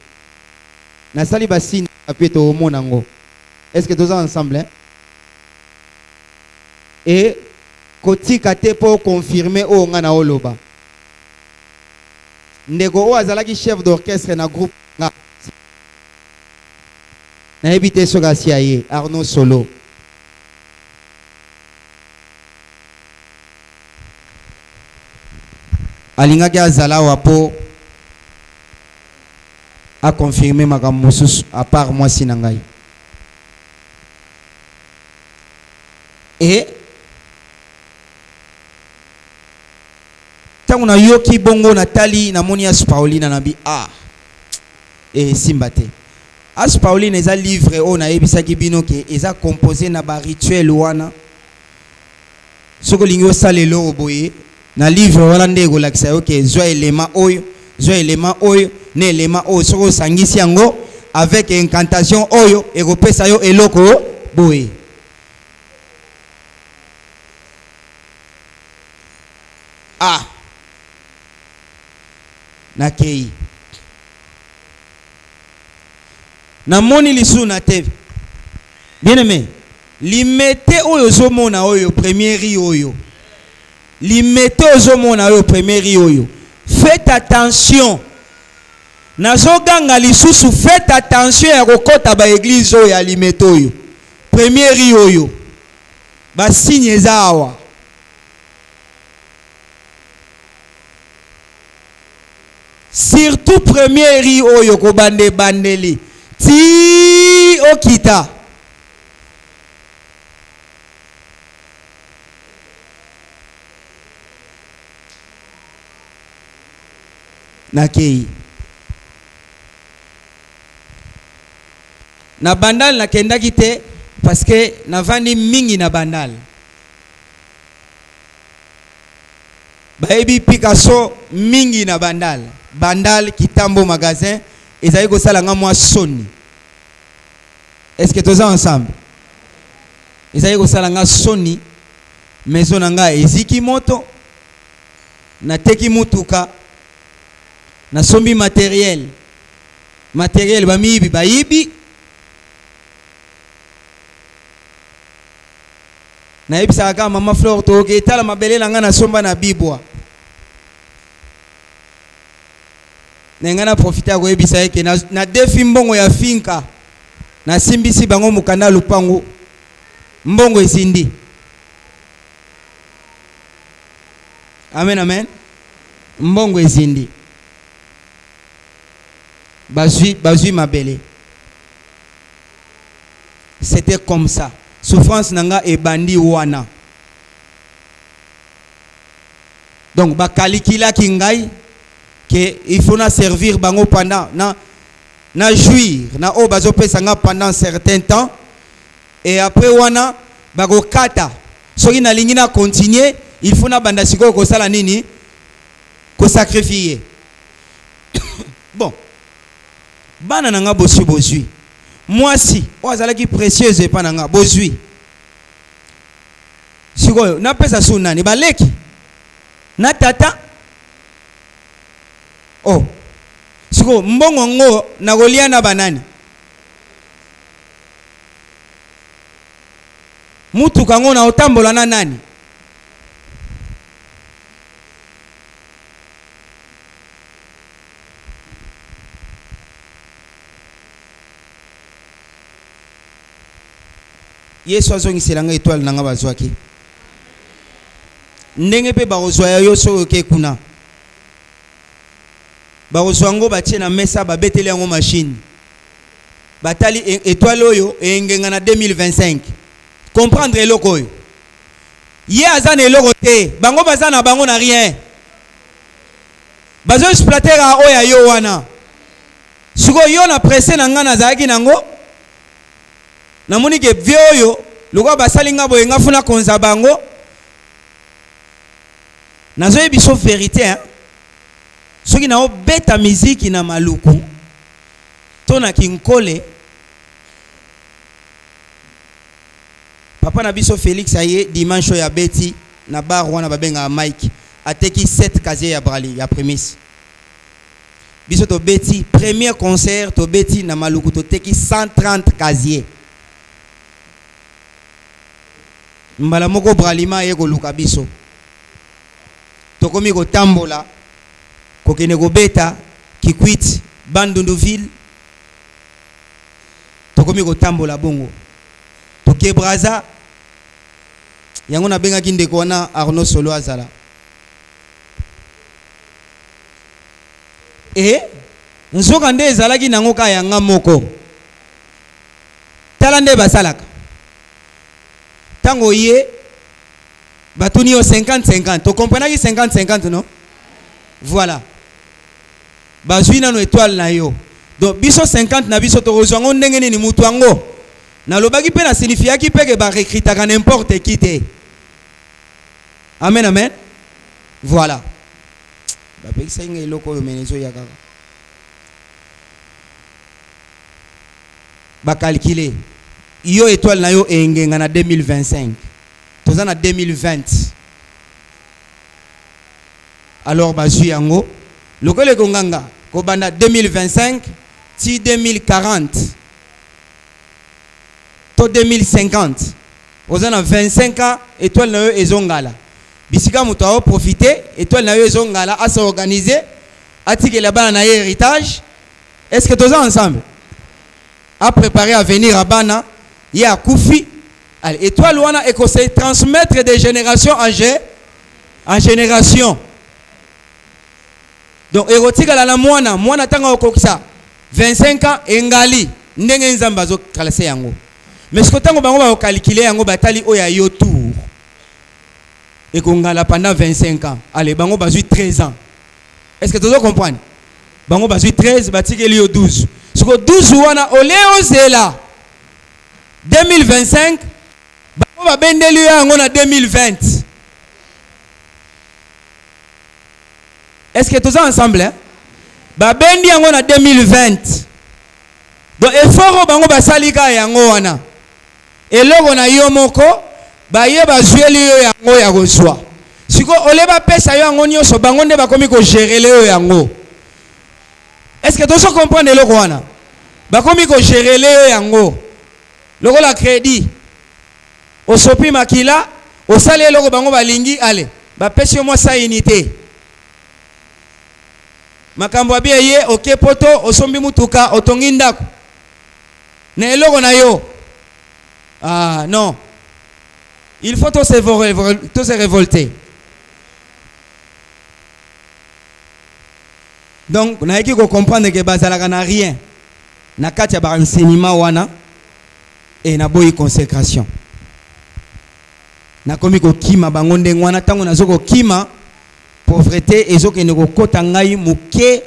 Na sali ba signe papier to mona ngo. Est-ce que tous ensemble hein? Et koti kate pour confirmer o ngana oloba. Ndego o azalaki chef d'orchestre na groupe nga. Na ebite soka siaye Arnaud Solo. Alingaki azala wapo a confirmé makambo mosusu à part moi sinangai. Et tangu na yoki bongo Natali na moni As Paulina na bi et simbate As Paulina eza livre o na ebisaki bino ke eza composé na ba rituel wana soko lingo salelo oboye na livre wana ndego lakisa yoke zwa elema oyo ne elema oyo soko sangisi yango avec incantation oyo ekopesa yo eloko boye. Nakei na moni lisu na TV bien aimé limete oyo zomona oyo premier ri oyo limete oyo mona oyo premier ri oyo faites attention nazoganga lisusu faites attention ya kokota ba église oyo ya limete oyo premier ri oyo ba signe eza awa. Surtout premier ri oyo ko bande bandeli ti okita nakei na bandal na kendaki te parce que navandi mingi na bandal baebi Picasso mingi na bandal kitambo magasin ezali ko sala nga mwa soni. Est-ce que tous ensemble ezali ko sala nga soni maison nga eziki moto na teki mutuka na sombi matériel bamiyibi bayibi na yebisa aka mama Flore toke etala mabele na nga na somba na bibwa na nga na profita ko yebisa yeke na defi mbongo ya finka na simbisi bango mukanda lupango mbongo esindi. Amen, amen. Mbongo ezindi. Bazui mabele. C'était comme ça. Souffrance nanga et bandi wana. Donc bakalikila kingai que il faut na servir bango pendant na jouir na o bazo pesanga pendant un certain temps et après wana bago kata. Soki na lingi na continuer il faut na banda siko ko sala nini ko sacrifier. Bon. Bana nanga bozui. Moi si o azala ki précieuse e pananga bozui. Siko na pesa sunani baleki. Na tata. Oh. Siko mbongo ngo na golia na banani. Mutu kango na otambola na nani? Yesu azongisela nga étoile nanga bazwaki. Ndenge pe bazwa yo so ke kuna. Bazwa ngo batie na mesa babeteli yango machine. Batali étoile oyo engenga na 2025. Comprendre eloko oyo. Ye azana eloko te, bango bazana bango na rien. Bazo exploiter a oya yo wana. Siko yo na pressé na nga na zaki nango. Na moni ke vie oyo loko basali nga boye nga funa konza bango. Nazo yebiso vérité hein. Soki na o beta musique na maluku. Tona kinkole. Papa na biso Félix aye dimanche ya beti na bar wana babenga Mike ateki 7 casier ya brali ya prémisse. Biso to beti premier concert to beti na maluku to teki 130 casier. Mbala moko bralima ye ko luka biso. To komi ko tambola ko kene ko beta Kikwit Bandunduville. To komi ko tambola bongo. To kebraza yango na benga kindeko wana Arnaud Solo azala. Nzoka nde ezalaki nango ka yanga moko. Tala nde basalaka. Tango ye batuni yo 50-50. Tu comprends ki 50-50 non? Voilà. Bazui na no étoile na yo. Donc biso 50 na biso to rozwango ndenge nini mutu ango. Na lobaki pe na signifia ki pe ke ba recruter n'importe qui te. Amen amen. Voilà. Ba pe senga eloko yo menezo ya kaka. Ba calculer. Yo étoile na yo engenga na 2025. Toza na 2020. Alors bazui yango lokole konganga ko banda 2025 ti 2040 to 2050. Oza na 25 ans étoile na yo ezongala. Bisika muto a profiter étoile na yo ezongala a s'organiser atike la bana na héritage. Est-ce que toza ensemble a préparer à venir à bana ya koufi. Allez, étoile wana eko se transmettre de génération en génération. Donc érotika la mwana tanga okokisa 25 ans engali ndenge nzamba zo kalase yango. Mais ce que tango bango ba calculer yango batali oya yo tour. Eko ngala pendant 25 ans. Allez, bango bazui 13 ans. Est-ce que tu comprends? Bango bazui 13 batikeli yo 12. Ce que 12 wana oleo zela 2025 bango ba bendeli yango na 2020. Est-ce que tous ensemble hein? Ba bendi yango na 2020. Donc effort bango basalika yango wana. Eloko na yo moko ba ye ba zueli yo yango ya kozwa. Siko oleba pesa yo yango nyonso bango nde bakomi ko gérer le yango. Est-ce que tu comprends le wana? Bakomi ko gérer le yango. Loko la crédit. Osopi makila, osale loko bango balingi ale. Ba pesi mo sa unité. Makambo abie ye oke poto osombi mutuka otongi ndako. Na eloko na yo. Ah non. Il faut tous se révolter. Donc, on a qui comprendre que bazalaka na rien. Na katia ba enseignement wana et na boyi consécration. Na komi ko kima bango ndenge wana tango nazo ko kima pauvreté ezoke ne ko kota ngai mukie.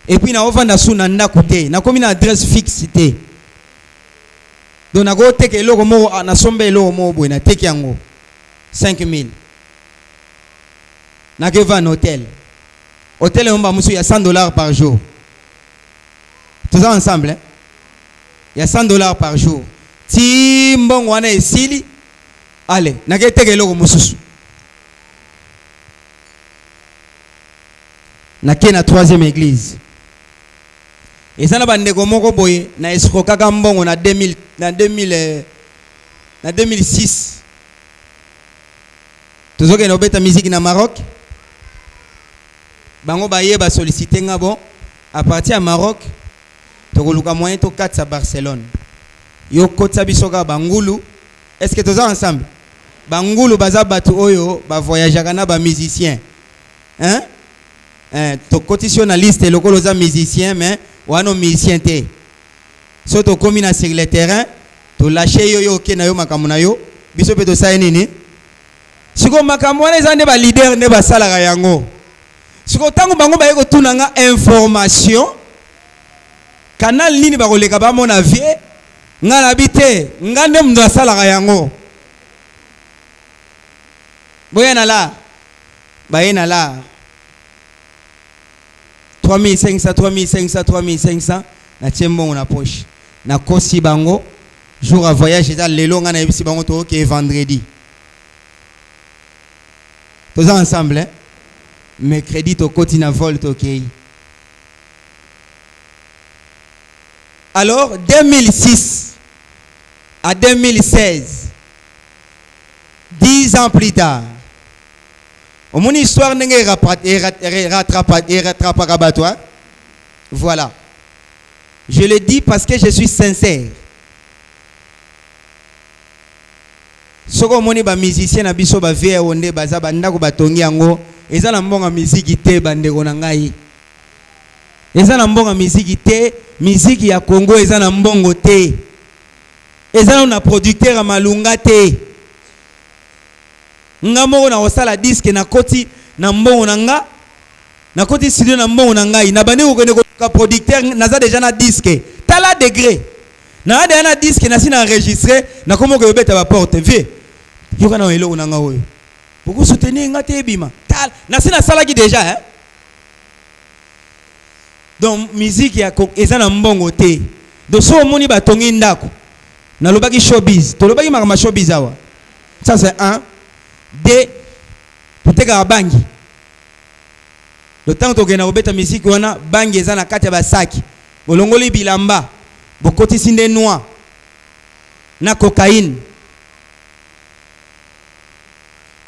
Et puis na ovanda suna ndako te, na komi na adresse fixe te. Donc na go teke eloko mo na sombe eloko mo boy na teke yango 5000. Na ke va un hôtel. Hôtel on va musu ya $100 par jour. Tous ensemble hein? Il y a $100 par jour. Ti mbongo wana esili. Allez, na ke teke eloko mususu. Na ke na troisième église. Et ça n'a pas de moko boye na escroka kambongo na 2006. Toujours que nous beta musique na Maroc. Bango baye ba solliciter ngabo à partir à Maroc. To koluka moyen to 4 à Barcelone. Yo kotsa bisoka bangulu. Est-ce que tous ensemble? Bangulu baza batu oyo ba voyager na ba musicien. Hein? To cotisation na liste lokolo za musicien mais wano musicien te. So to komi na sur le terrain, to lâcher yo ke na yo makambo na yo, biso pe to sa nini? Siko makambo wana ezande ba leader ne ba sala ga yango. Siko tango bango ba yeko tuna nga information. Canal nini ba koleka ba mona vie, nga na bite, nga nde mndo sala ga yango. Boya na la. Ba yena la. 3500 na tiembongo na poche na kosi bango jour à voyage eta lelo nga na yebisi bango to ke vendredi tous ensemble hein? Mercredi to koti na vol to kei. Alors 2006 à 2016 10 ans plus tard mon histoire n'est rattrapée. Voilà. Je le dis parce que je suis sincère. Soko moni ba musicien na biso ba vie onde baza banda ko batongi yango eza na mbonga musique te bande ko na ngai. Eza na mbonga musique te, musique ya Congo eza na mbongo te. Eza na producteur malunga te. Nga moko na osala disque na koti na mbongo na nga na koti studio na mbongo na ngai na bani ko ka producteur naza déjà na disque tala degré na ade na disque na sina enregistrer na komo ko beta ba porte vie yo kana eloko na nga oyo pour soutenir nga te bima tal na sina sala ki déjà hein. Donc musique ya eza na mbongo te do so moni ba tongi ndako na lobaki showbiz to lobaki makama showbiz awa ça c'est un. De tuteka bangi le temps to gena obeta musique wana bangi eza na kati ya basaki bolongoli bilamba bokoti sinde noir na cocaïne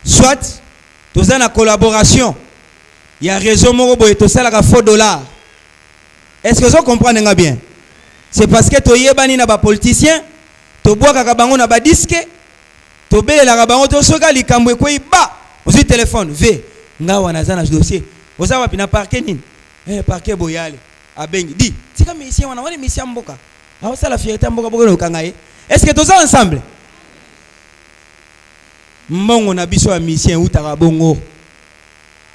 soit toza na collaboration ya réseau moko boye to sala ka faux $. Est-ce que vous comprenez bien? C'est parce que to yebani na ba politicien to boaka ka bango na ba disque to bele la bango to soka likambo ko iba ozi téléphone v nga wana za na dossier oza wapi na parquet nini parquet boyale abengi di tika mission wana wana mission mboka aho sala fierté mboka boko okanga ye. Est-ce que tous ensemble mbongo na biso ya mission utaka bongo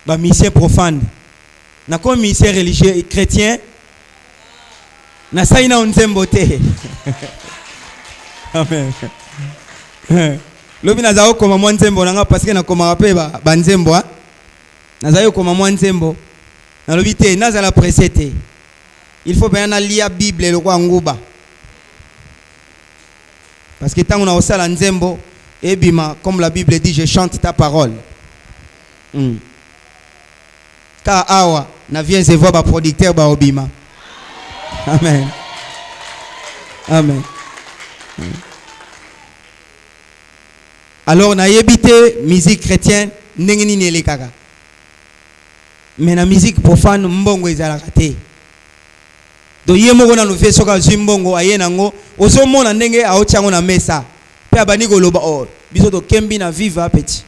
ba mission profane na comme mission religieux et chrétien na saina onzembo te. Amen. Lobi nazao koma mwa nzembo nanga parce que na koma rape ba nzembo ha nazao koma mwa nzembo na lobi te nazala pressé te. Il faut bien na lire Bible le kwa nguba Parce que tant on a aussi la nzembo, et bima, comme la Bible dit, je chante ta parole. Car awa, na viens et voir ba producteur ba obima. Amen. Amen. Alors na yebité musique chrétienne ndengeni ne lekaka. Mais la musique profane mbongo ezalaka te. Do yemo na no feso ka zimbongo ayena ngo ozomona ndenge aotiango na mesa. Pe abani koloba or biso to kembi na viva petit.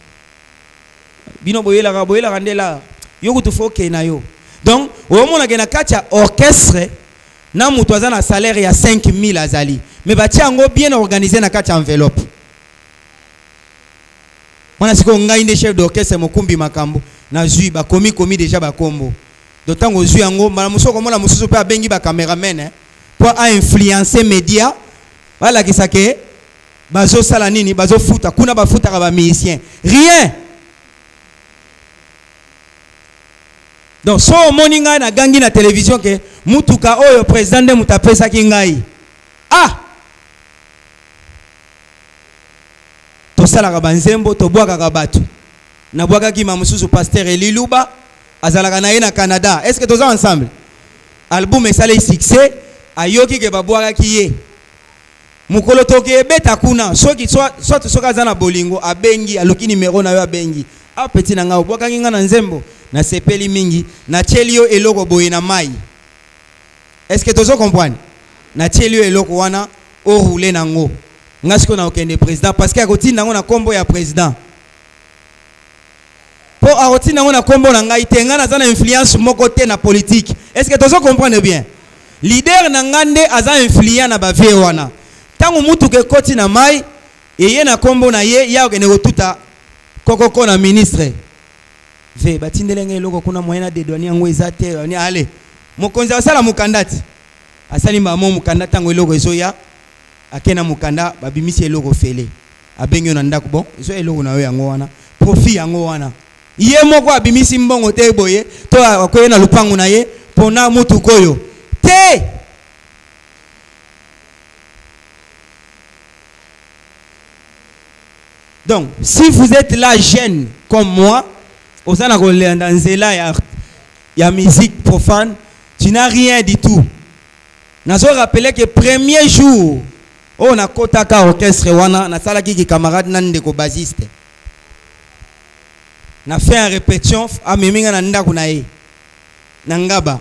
Bino boyela kandela yo to foke na yo. Donc omona ke na katia orchestre na mutu aza na salaire ya 5000 azali. Mais batiango bien organisé na katia enveloppe. Mwana siko ngai nde chef d'orchestre mokumbi makambo na zui ba komi déjà ba kombo d'autant que zui yango mala musoko mona mususu pe abengi ba cameraman pour a influencer média wala kisake bazo sala nini bazo futa kuna ba futa ka ba musicien rien. Donc so moninga na gangi na télévision ke mutuka oyo président de mutapesa ki ngai tosalaka banzembo tobwakaka bato nabwakaki mamususu pasteur Eliluba azalaka na ye na Canada. Est-ce que toza ensemble album esale succès ayoki ke babwakaki ye mukolo toke ebeta kuna soki soit soka zana bolingo abengi aloki numéro na yo abengi petit na nga obwakaki nga na nzembo na sepeli mingi na tielio eloko boye na mai. Est-ce que tozo comprendre na tielio eloko wana o rouler nango ngasiko na okende président parce que akotinda ngo na kombo ya président po akotinda ngo na kombo na ngai te nga na influence moko te na politique. Est-ce que tozo comprendre bien leader na ngande aza influence na ba vie wana tango mutu ke koti na mai eye na kombo na ye ya okende kotuta kokoko na ministre ve batindele ngai loko kuna moyena de douane yango ezate ni ale mokonzi asala mukandati asali mamo mukandati tango eloko ezoya akena mukanda babimisi eloko fele abengi na ndako bon zo eloko na yo yango wana profit yango wana ye moko abimisi mbongo te boye to akoye na lupangu na ye pona mutu koyo te. Donc si vous êtes là jeune comme moi osana ko lenda nzela ya musique profane tu n'as rien du tout. Nazo rappeler que premier jour on a kotaka orchestre wana na sala ki camarade nande ko bassiste na fait en répétition a miminga na ndako na ye na ngaba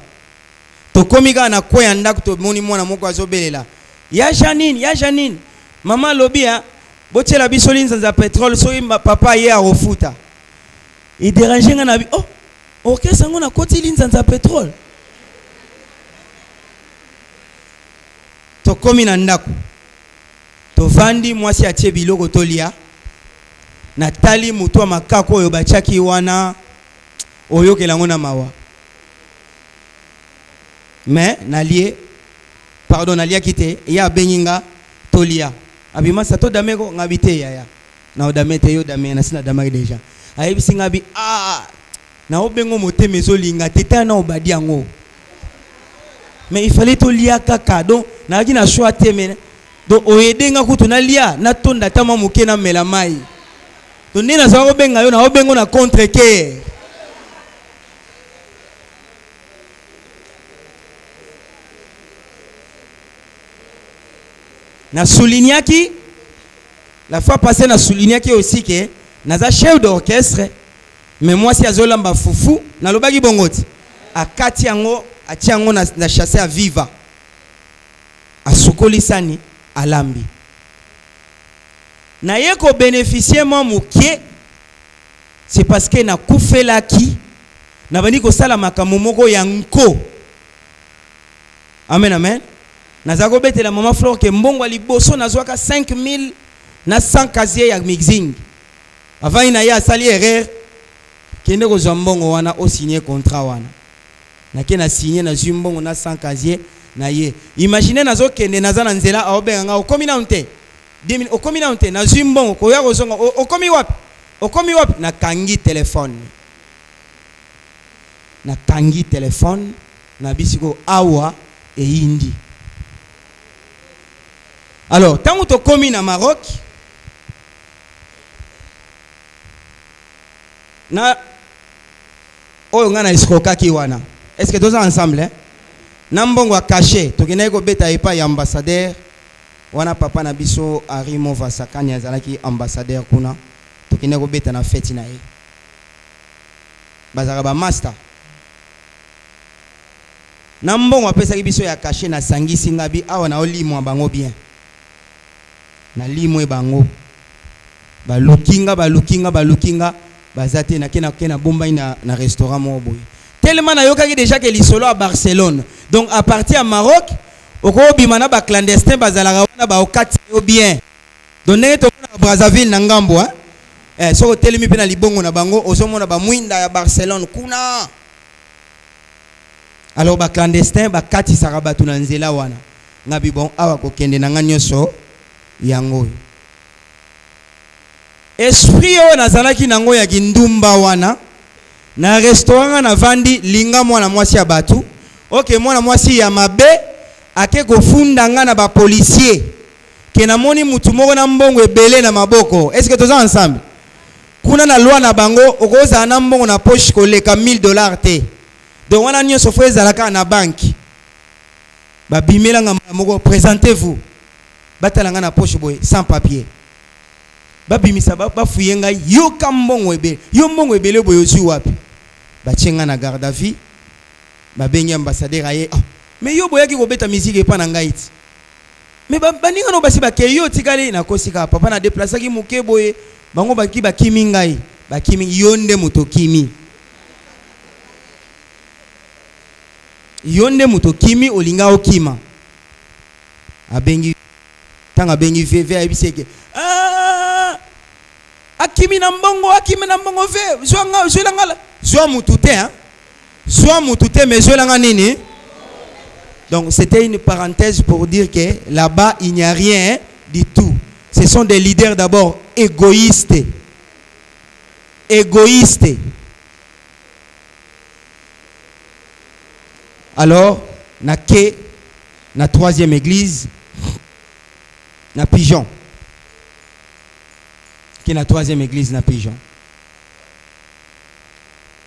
to komika na ko ya ndako to moni mwana moko azobelela ya Janine mama lobia botela bisolini za pétrole so papa ye a refuta il dérange nga na bi orchestre ngona koti linza za pétrole to komi na ndako to vandi mwasi atie biloko tolia na tali mutu wa makako oyo bachaki wana oyokela ngo na mawa mais nalie pardon nalia kite ya benyinga tolia abima sato dameko ngabite ya na odamete yo dame na sina damaki deja ayebisi ngabi na obengo moteme ezolinga teta na obadi yango mais il fallait tolia kaka donc na kina choix temene do oyedenga kutu na lia na tonda tama muke na mela mai to nina za obenga yo na obengo na contre ke na soulignaki la fois passée na soulignaki aussi que naza chef d'orchestre mais moi si azolamba fufu na lobaki bongoti akati yango atiango na chasser à viva asukolisani alambi na yeko bénéficier moi mukie c'est parce que na kufelaki na bani ko sala makambo moko ya nko amen amen nazako betela mama Flore ke mbongo liboso nazwaka 5000 na 100 casier ya mixing avant ina ya sali erreur kende ko mbongo wana o signer contrat wana na ke na signer na mbongo na 100 casier na ye imagine nazo kende nazana nzela aobenga okomi na unte 2000 okomi na unte na mbongo ko ya kozonga okomi wapi na kangi téléphone na bisiko awa e indi Alors, tant que tu commis na Maroc, na oyo ngana iskoka ki wana. Est-ce que tous ensemble hein? Nambongo a caché, to kena ko beta epa ya ambassadeur. Wana papa na biso Arimo Vasakani azalaki ambassadeur kuna. To kena ko beta na fête na ye. Bazaka ba master. Nambongo apesa biso ya caché na sangisi ngabi awa na olimo bango bien. Na limo e bango. Ba lukinga bazate na kena bomba na restaurant mo boy. Tellement na yokaki déjà que l'isolo à Barcelone. Donc à partir à Maroc, oko bimana ba clandestin bazalaka wana ba okati yo bien. Donc ne to na Brazzaville na ngambo hein. So telemi pe na libongo na bango ozomona ba mwinda ya Barcelone kuna. Alors ba clandestin ba kati sarabatu na nzela wana. Ngabi bon awa ko kende na nganyoso yango. Esprit o nazalaki nango ya kindumba wana. Na restaurant na vandi linga mwana mwasi ya batu. Ok mwana mwasi ya mabe ake kofunda nga na ba policier. Ke na moni mutu moko na mbongo ebele na maboko. Est-ce que toza ensemble? Kuna na loi na bango okoza na mbongo na poche koleka $1000 te. Donc wana nyonso fo ezalaka na banki. Ba bimela nga moko présentez-vous. Batala nga na poche boy sans papier. Ba bimisa ba fuyenga yo kambongo ebele. Yo mbongo ebele boy ozi wapi? Bachenga na garde à vue ba bengi ambassadeur aye mais yo boyaki ko beta musique epa na ngaiti mais baninga no basi ba ke yo tikali na kosika papa na déplacer ki muke boye bango baki ba kimi ngai ba kimi yonde muto kimi olinga okima abengi tanga bengi veve ayibiseke akimi na mbongo ve zwanga ngala Zwa mutute, hein? Zwa mutute, mais je l'ai nini. Donc c'était une parenthèse pour dire que là-bas il n'y a rien du tout. Ce sont des leaders d'abord égoïstes. Alors, na troisième église, na Pigeon. Qui est la troisième église na Pigeon.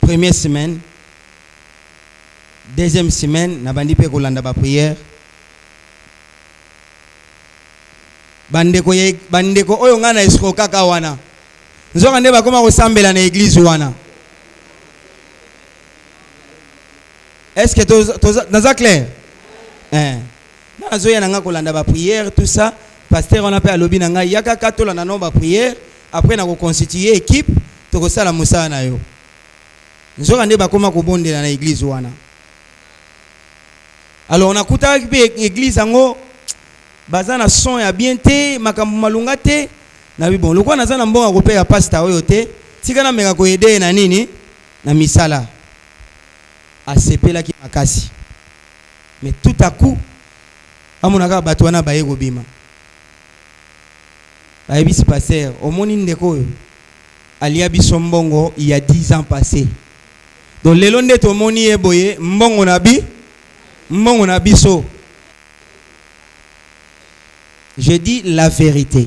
Première semaine, deuxième semaine, na bandi pe kolanda ba prière. Bandeko oyo ngana esiko kaka wana. Nzoka nde bakoma kosambela na église wana. Est-ce que naza clair? Na zoya nanga kolanda ba prière tout ça, pasteur on appelle alobi nanga yaka katola na no ba prière, après na ko constituer équipe, to ko sala musala na yo. Nzoka nde bakoma kobondela na église wana. Alors on a kuta église ango bazana son ya bien te makambo malunga te na bon lokwa nazana mbonga ko paya pastor oyo te tika na meka ko aider na nini na misala asepela ki makasi. Mais tout à coup amonaka bato wana baye ko bima bayebisi pasteur omoni ndeko oyo alia biso mbongo il y a 10 ans passés. Donc lelo nde to moni eboye mbongo na biso. Je dis la vérité.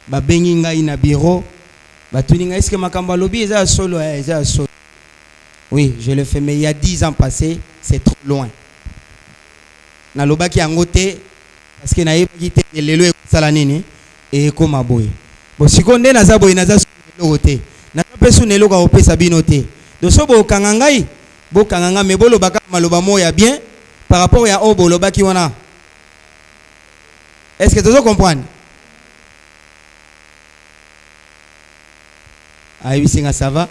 Ba bengi ngai na bureau, ba tuninga est-ce que makambo lobi eza solo solo. Oui, je le fais mais il y a 10 ans passés, c'est trop loin. Na lobaki angote parce que na yebaki te lelo e sala nini e koma boye. Bo sikonde na za boye na za logote. Na pesu nelo ka opesa bino te. Do so bo kangangai, bo kanganga me bolo baka maloba moya bien par rapport à obo lobaki wana. Est-ce que tu comprends? Ayi singa ça va?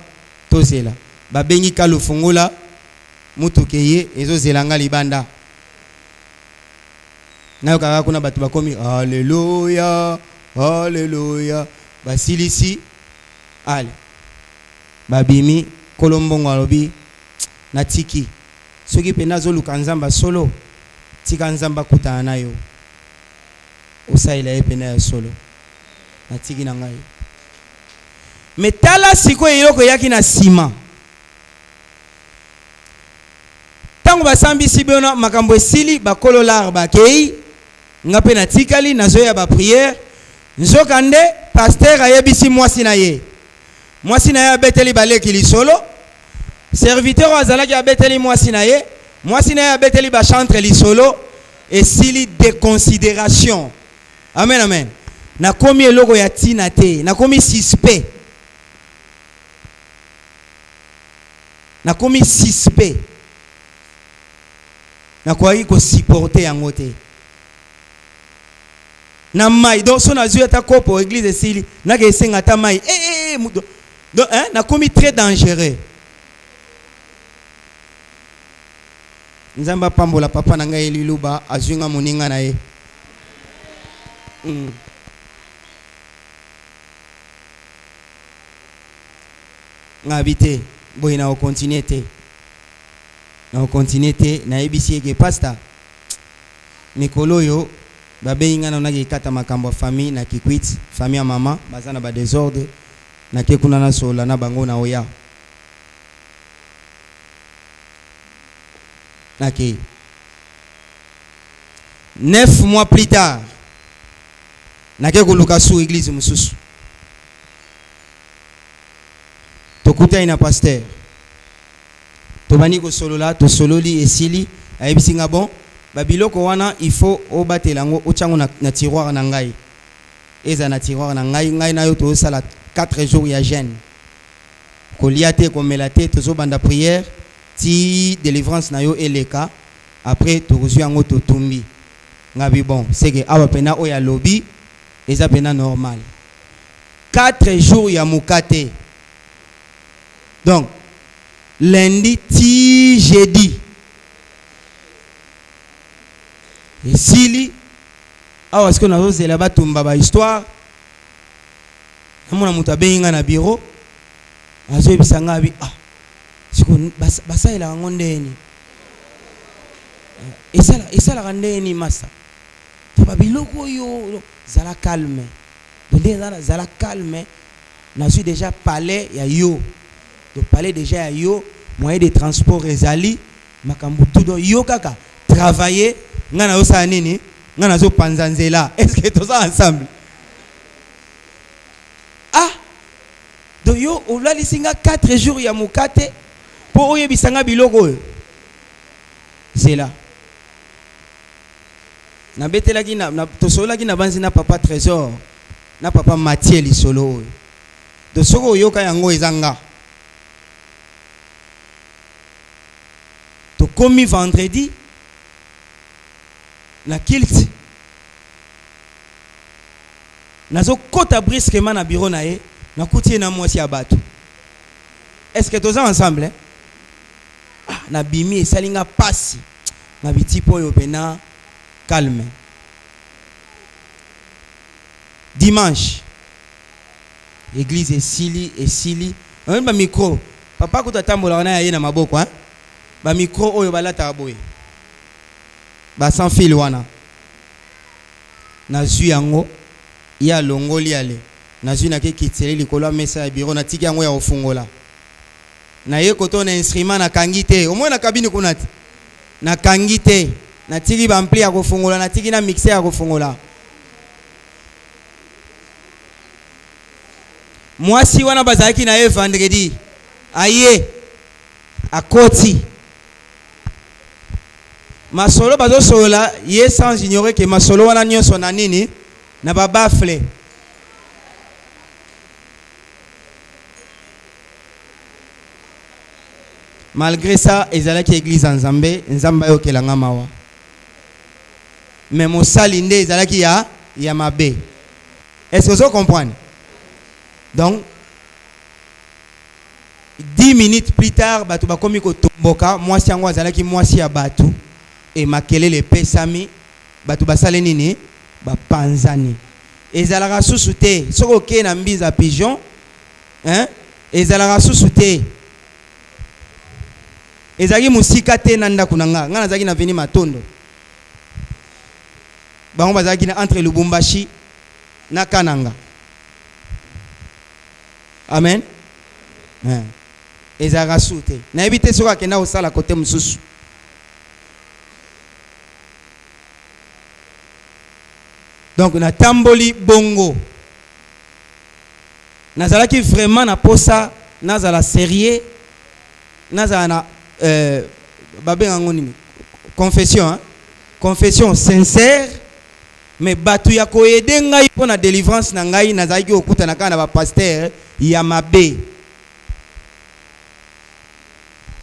To zela. Ba bengi kalu fungola mutu keye ezo zelanga libanda. Na yoka kuna batu bakomi haleluya haleluya basilisi ale babimi kolombongo alobi na tiki soki pena zo luka nzamba solo tika nzamba kutana nayo osaila ye pena ya solo na tiki na ngai metala siko eloko yaki na sima ntango basambisi bino makambo esili bakolo lar bakei nga pe natikali nazoya ba prière nzoka nde pasteur ayebisi mwasi na ye abeteli baleki lisolo serviteur azalaki abeteli mwasi na ye abeteli ba chantre lisolo esili déconsidération. Amen amen. Nakomi eloko ya tina te, nakomi suspect. Nakwaki ko supporter yango te. Na mai donc so nazu eta kopo église esili naka esenga ta mai donc nakomi très dangereux. Nzamba pambola papa na ngai liluba azwinga moninga na ye. Ngabite boy na continuer te. Na ebisi eke pastor. Mikolo yo babeinga na nagi kata makambo famille na kikwit famille ya mama bazana ba désordre na kekuna na sola na bango na oya. Ok. 9 mois plus tard, nake kuluka sous église mususu. Tokuta ina pasteur. Tobani ko solola, to sololi esili, ayebisinga bon, babiloko wana il faut obatelango ochango na tiroir na ngai. Eza na tiroir na ngai na yo to sala 4 jours ya jeûne. Koliate ko melate to zo banda prière. Si délivrance na yo eleka après to reçu yango to tumbi ngabi bon c'est que awa pena o ya lobby eza pena normal 4 jours ya mukate donc lundi ti jeudi et sili awa ce que nazo zela batumba ba histoire amona muta benga na bureau azo bisanga bi siko basa ila ngondeni esala kandeni masa to babiloko yo zala calme donde zala calme na suis déjà parlé ya yo to parler déjà ya yo moyen de transport ezali makambu tout yo kaka travailler ngana yo sa nini ngana zo panza nzela est-ce que to ça ensemble do yo olali singa 4 jours ya mukate po oye bisanga biloko c'est là na betelaki na tosolaki na banzi na papa trésor na papa Mathieu lisolo do soko yoka yango ezanga to komi vendredi na kilt nazo kota brusquement na bureau na ye na kutie na mwasi ya bato. Est-ce que tous ensemble hein? Na bimi esalinga pasi na bitipo yo pena calme. Dimanche église esili on ba micro papa ko tatambola na ye na maboko hein ba micro oyo balata boye ba sans fil wana na zu yango ya longoli ale na zu na ke kiteli likolo mesa ya bureau na tiki yango ya ofungola na ye koto na instrument na kangite au moins na cabine kunati na kangite na tiki ba ampli ya kofungola na tiki na mixer ya kofungola mwasi wana bazaki na ye vendredi aye akoti masolo bazo sola ye sans ignorer que masolo wana nyonso na nini na ba bafle malgré ça ezalaki église en Nzambe nzamba yo kelanga mawa mais mosali nde ezalaki ya mabe. Est-ce que vous comprenez? Donc 10 minutes plus tard batu bakomi ko tomboka mwasi yango azalaki mwasi ya batu et makelele pesami batu basale nini bapanzani ezalaka susu te soko ke na mbiza pigeon hein ezalaka susu te ezaki musika te na ndako na nga nazaki na veni matondo bango bazaki na entre Lubumbashi na Kananga. Amen. Ezalaka susu te na ebite soka kenda osala kote mususu Donc na tamboli bongo. Nazalaki vraiment na posa nazala sérieux nazala na babenga nini confession hein? Confession sincère mais batu ya ko aider ngai pour na délivrance na ngai nazalaki okuta na kana ba pasteur ya mabe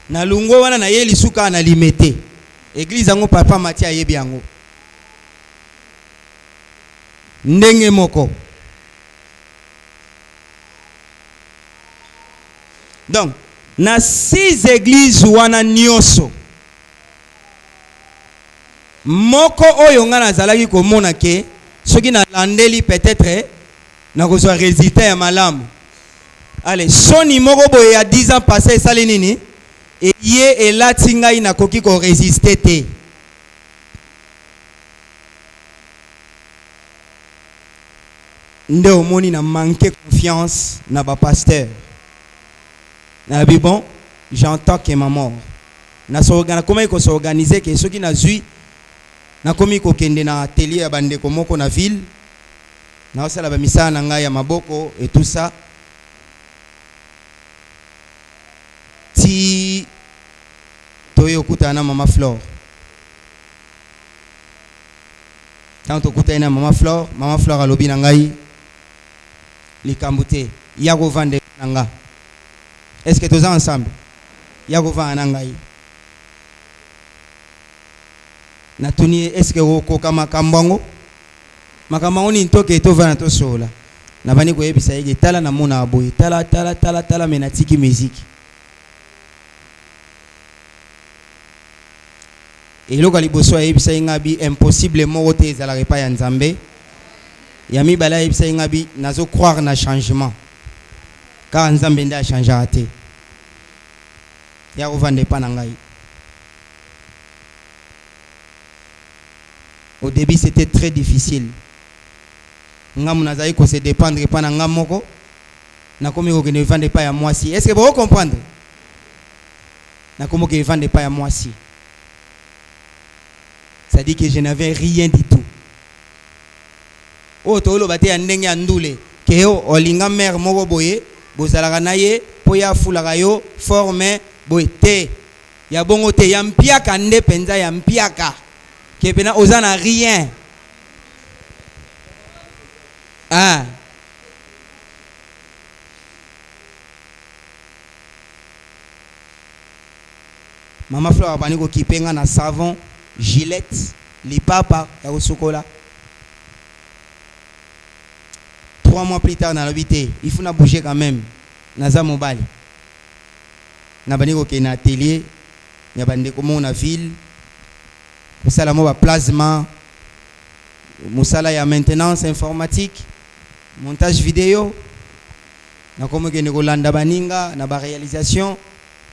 na lungo wana na ye lisuka na limité église yango papa Matia yebi yango ndenge moko. Donc na 6 églises wana nyoso moko oyo nga nazalaki komona ke soki na landeli peut-être na kozwa résultat ya malamu. Allez, soni moko boye ya 10 ans passé esali nini e ye elati ngai nakoki ko résister te. Nde omoni na manquer confiance na ba pasteur. Na bi bon, j'entends que ma mort. Na comment il faut organiser que ceux qui na zui na komi ko kende na atelier ya bande ko moko na ville. Na osala ba misa na ngai ya maboko et tout ça. Ti toyo kutana mama Flore. Tant to kutana mama Flore alobi na ngai likambute ya ko vendre nanga. Est-ce que tous ensemble ya ko vendre ngai? Na tuni est-ce que ko kama kambango makambango ni ntoke to vana to sola na bani ko yebisa yeke tala na mona aboyi tala menatiki musique et loka liboso yebisa ngabi impossible mo wote ezala repa ya nzambe ya mibala yebisa ngabi nazo croire na changement car nzambe nda changer te ya ko vande pa na ngai. Au début c'était très difficile. Ngam nazai ko se dépendre pas na ngam moko na komi ko ne vendre pas ya moi si. Est-ce que vous comprenez? Na komo ke vendre pas ya moi si. Ça dit que je n'avais rien du tout. Oh tolo bate ya ndenge andule ke o olinga mère moko boye bozalaka na ye po ya fulaka yo forme boye te ya bongo te ya mpiaka nde penza ya mpiaka. Qui est osana rien. Ah. Maman Flore a baniko qui penga na savon, Gillette, li papa ya osokola. 3 mois plus tard dans l'habité, il faut na bouger quand même. Naza mobile. Na baniko qui na atelier, ya bande comme na ville. Musala mo ba plasma, musala ya maintenance informatique, montage vidéo, na komo ke neko landa baninga na ba réalisation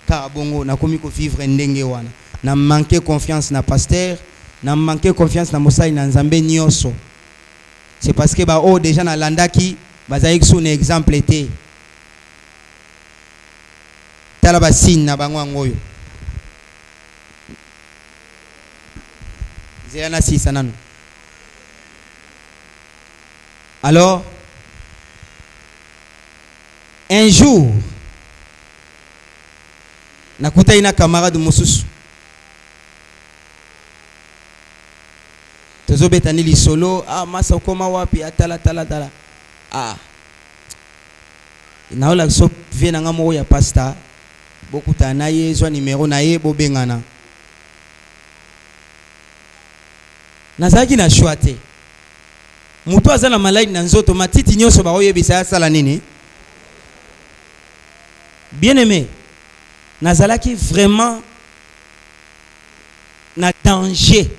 ka bongo na komi ko vivre ndenge wana. Na manquer confiance na pasteur, na manquer confiance na musala na nzambe nyoso. C'est parce que ba o déjà na landaki bazaki sous un exemple été. Tala ba signe na bango ngoyo. Alors, un jour, nakuta ina camarade mususu. Tozo betani li solo, masa koma wapi atala. Naola so vient nga mo ya pasta, bokuta na ye zo numéro na ye bobengana. Nazaki na choate mutu azana malai na nzoto matiti nyoso ba oyebisa ya sala nini. Bien aimé, nazalaki vraiment na danger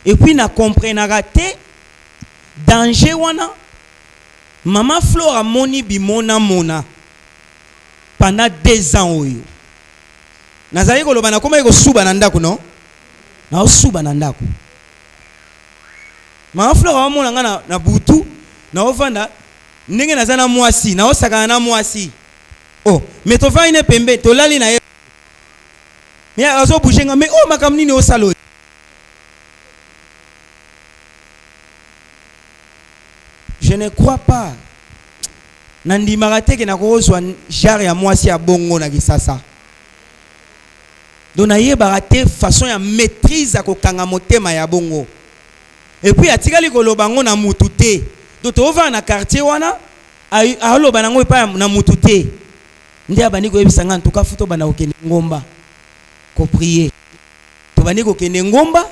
et puis na comprenaka te danger wana Maman Flore a moni mona pendant 2 ans oyo nazali koloba na koma eko suba na ndako no na osuba na ndako. Maman Flore a mona nga na butu na ovanda ndenge nazana mwasi na osaka na mwasi. Oh mais to va ine pembe to lali na ye mais azo bouger nga mais oh makamni ne osalo Je ne crois pas. Nandi marate ke na kozwa genre ya mwasi ya bongo na kisasa. Donc naye barate façon ya maîtrise ya kokanga motema ya bongo. Et puis atikali koloba ngo na mutu te. Donc to va na quartier wana aloba nango epa na mutu te. Ndi abani ko ebisanga en tout cas futo bana okende ngomba. Ko prier. To bani ko kende ngomba.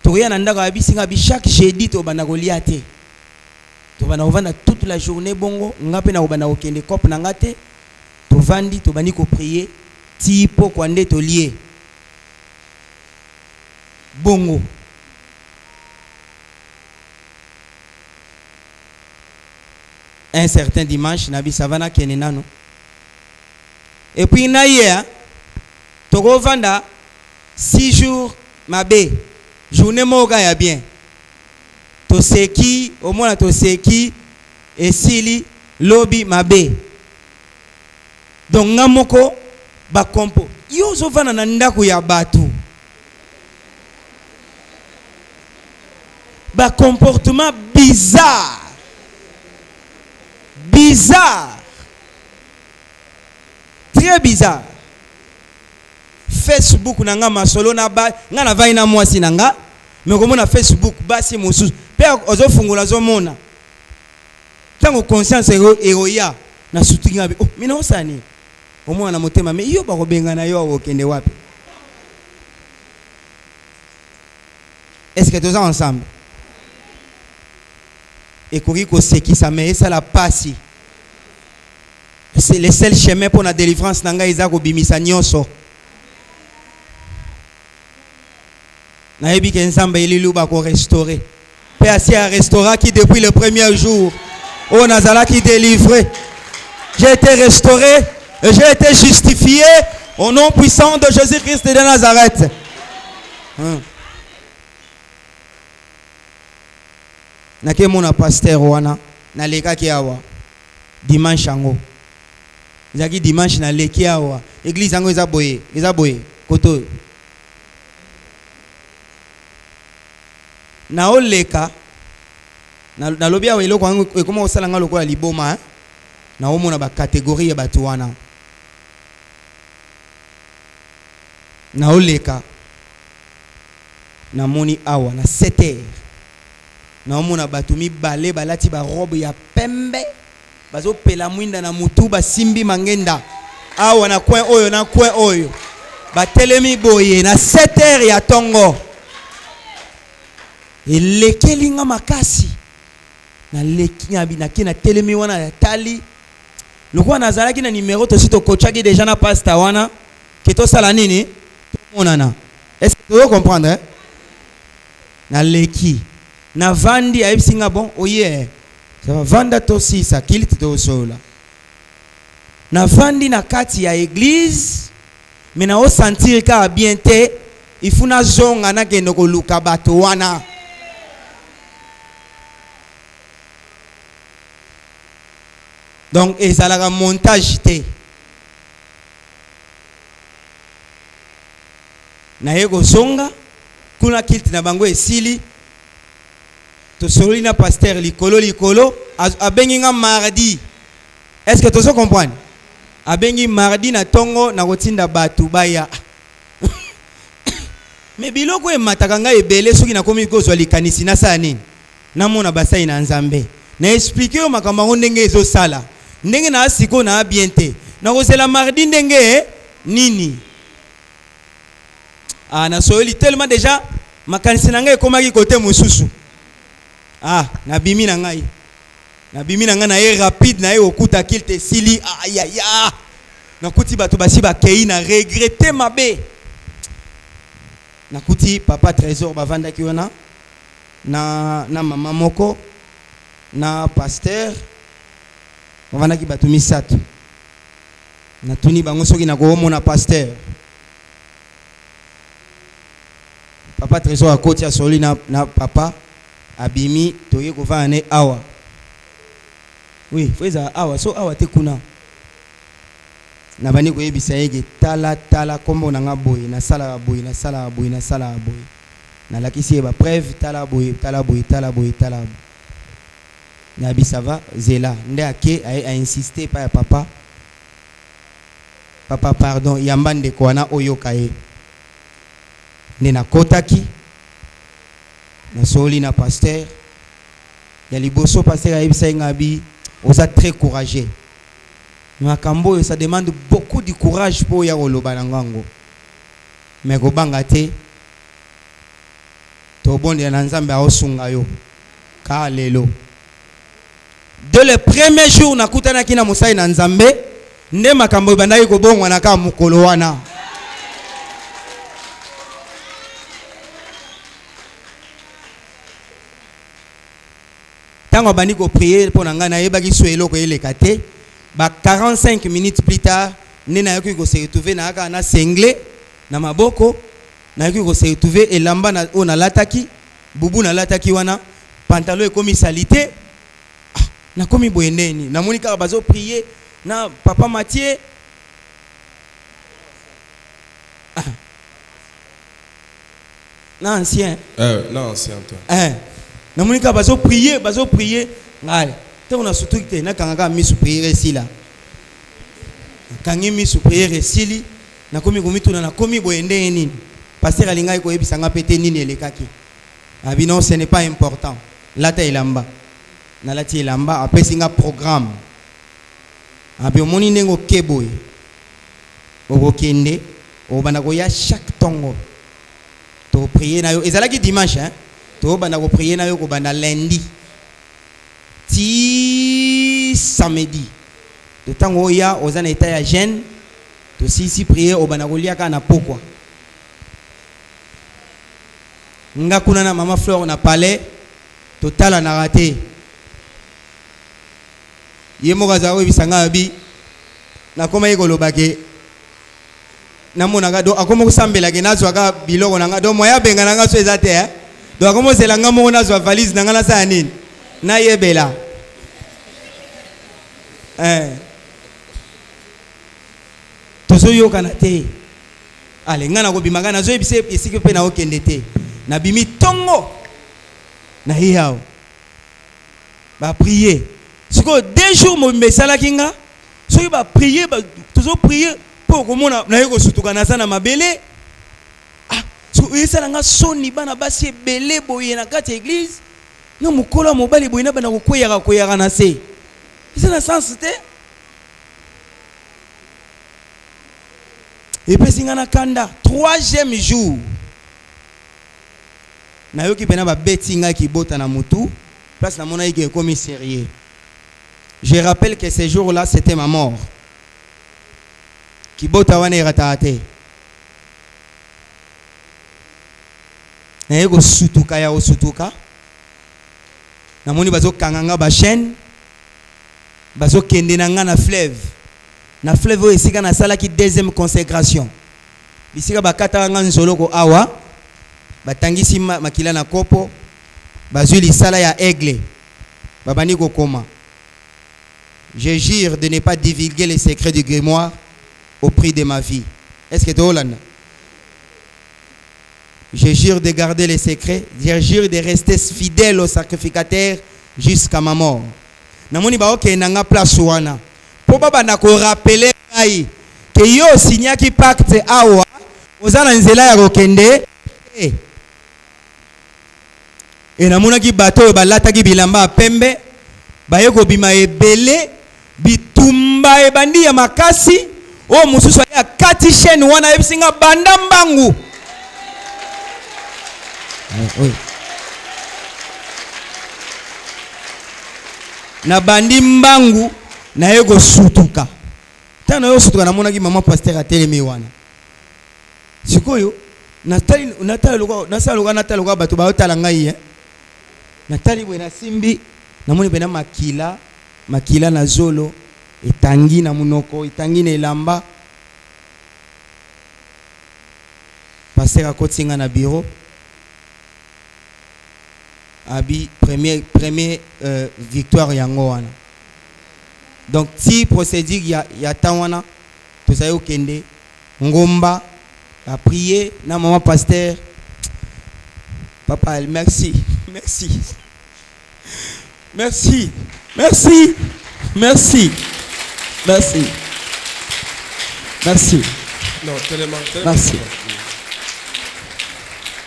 To ya na ndaka abisinga bi chaque jeudi to bana ko lia te. To bana ovanda toute la journée bongo ngape na obana okende kop na ngate. To vandi to bani ko prier. Tipo kwande to lié bongo un certain dimanche nabi savana kenenano et puis na hier toko vanda 6 jours mabe journée moga ya bien to seki au moins to seki et sili lobby mabe donc ngamoko ba kompo yo zo vana na ndako ya batu ba comportement bizarre très bizarre. Facebook nanga masolo na ba nga na vai na mwasi nanga me komona Facebook basi mususu pe ozo fungula zo mona tango conscience eroya na sutinga oh mina osani omwana motema me yo bakobenga na yo okende wapi? Est-ce que tous ensemble et koriko sekisa me esa la pasi c'est le seul chemin pour la délivrance nanga iza ko bimisa nyonso na yebi ke nzamba elilu ba ko restaurer pe asi a restaurant qui depuis le premier jour on nazala qui délivré j'ai été restauré et j'ai été justifié au nom puissant de Jésus-Christ de Nazareth. Nake mona pasteur wana na leka ki awa dimanche ango. Zaki dimanche na leki awa église ango eza boye koto. Na oleka na lobi awa eloko ango ekoma osala nga lokola liboma na omona ba catégorie ya batu wana. Na oleka na moni awa na 7h na omona batu mibale balati ba robe ya pembe bazo pela mwinda na mutu ba simbi mangenda awa na coin oyo ba telemi boye na 7h ya tongo elekelinga makasi na leki na kina telemi wana ya tali lokwa nazalaki na numéro to sito kochaki déjà na pasta wana keto sala nini monana. Est-ce que vous comprenez? Na leki na vandi aibsinga bon oye ça va vanda to sisa kiliti to sola na vandi na kati ya église mais na o sentir ka bien te ifuna zonga na kendo ko luka bato wana donc ezalaka montage te na yego zonga kuna kiliti na bango esili to soli na pasteur likolo abengi nga mardi. Est-ce que tu so comprendre? Abengi mardi na tongo na kotinda batu baya me biloko e mataka nga ebele soki na komi kozwa likanisi na sa nini na mona basai na nzambe na expliquer yo makambo ngo ndenge ezo sala ndenge na asiko na bien te na kozela mardi ndenge nini na soli tellement déjà makanisi na nga ekomaki kote mususu nabimi na ngai na ye rapide na ye okuta kilte sili ayaya nakuti bato basi bakei na regretter mabe nakuti papa trésor bavandaki wana na mama moko na pasteur bavandaki bato misato natuni bango soki nakomona pasteur papa trésor akoti asoli na papa abimi toye kovane awa oui feza awa so awa te kuna na bani ko yebisa yege tala kombo na nga boye na sala boye na lakisi ba preuve tala boye Nabi ça va zela nde ake a insisté pa ya papa pardon yambande ko wana oyoka ye ne na kotaki na soli na pasteur ya liboso pasteur ayebisa ngabi oza très courageux makambo ça demande beaucoup de courage pour ya koloba na ngango mais ko banga te to bonde na nzambe aosunga yo ka lelo. Dès le premier jour nakutana kina musai na nzambe nde makambo bandaki ko bongwa na ka mukolo wana. Tango bandi ko prier pour nanga na yebaki suelo ko eleka te ba 45 minutes plus tard nena yoki ko se retrouver na aka na sengle na maboko na yoki ko se retrouver elamba na ona lataki bubu na lataki wana pantalon ekomi salité na komi boyeneni na monika bazo prier na papa Mathieu na ancien toi na monika bazo prier ngale te on a surtout que na kanga mi su prier ici là kangi mi su prier ici na komi komituna na komi boyeneni pasteur alinga ko yebisanga pete nini elekaki abi non ce n'est pas important lata ilamba na lati ilamba apesinga programme abi omoni nengo keboy obokende obana ko ya chaque tongo to prier na yo ezalaki dimanche hein to bana ko prier na yo ko bana lundi ti samedi to tango ya ozana eta ya jeune to si prier obana ko liaka na pokwa nga kuna na mama Fleur na palais totala na raté yemo kazawe bisanga abi na koma yiko lobake na mona ga do akoma kusambela ke nazo aka biloko nanga do moya benga nanga so ezate hein do akoma zelanga mo nazo valise nanga na sa nini na yebela tozo yoka na te ale ngana ko bimanga nazo ebise esike pe na okende te na bimi tongo na hiao ba prier siko 2 jours mo mbesala kinga soki ba prier ba toujours prier pour komona na yeko sutuka na sana mabele so esala nga soni bana basi ebele boye na kati église na mukolo mobali boye na bana koyaka na se esala sens te et puis singa na kanda 3e jour na yoki pena ba betinga ki bota na mutu place na mona yiki ekomi sérieux. Je rappelle que ces jours-là c'était ma mort ki bota wana ratate na yego sutuka ya osutuka na moni bazo kanganga ba chaîne bazo kende na nga na fleuve esika na sala ki 2e consécration bisika bakata nga nzoloko awa batangisi makila na kopo bazwi lisala ya aigle babani kokoma. Je jure de ne pas divulguer les secrets du grimoire au prix de ma vie. Est-ce que tu es là? Je jure de garder les secrets. Je jure de rester fidèle au sacrificateur jusqu'à ma mort. Namoni ba oke nanga place wana. Po baba na ko rappeler ai que yo signaki pacte awa ozana nzela ya kokende et namona ki bato balata ki bilamba pembe baye ko bima ebele bitumba ebandi ya makasi o mususu ya kati chaîne wana ebisinga banda mbangu na bandi mbangu na yego sutuka tana yo sutuka namona ki mama pasteur atelemi wana sikoyo natali luka bato ba otala ngai hein natali bwe na simbi namoni bena makila na zolo etangi na munoko etangi na elamba passer à kotinga na bureau abi premier victoire yango wana donc si procédure ya tawana to sayo kende ngomba a prier na maman pasteur papa merci Merci. Merci. Merci. Merci. Merci. Non, tellement. Merci.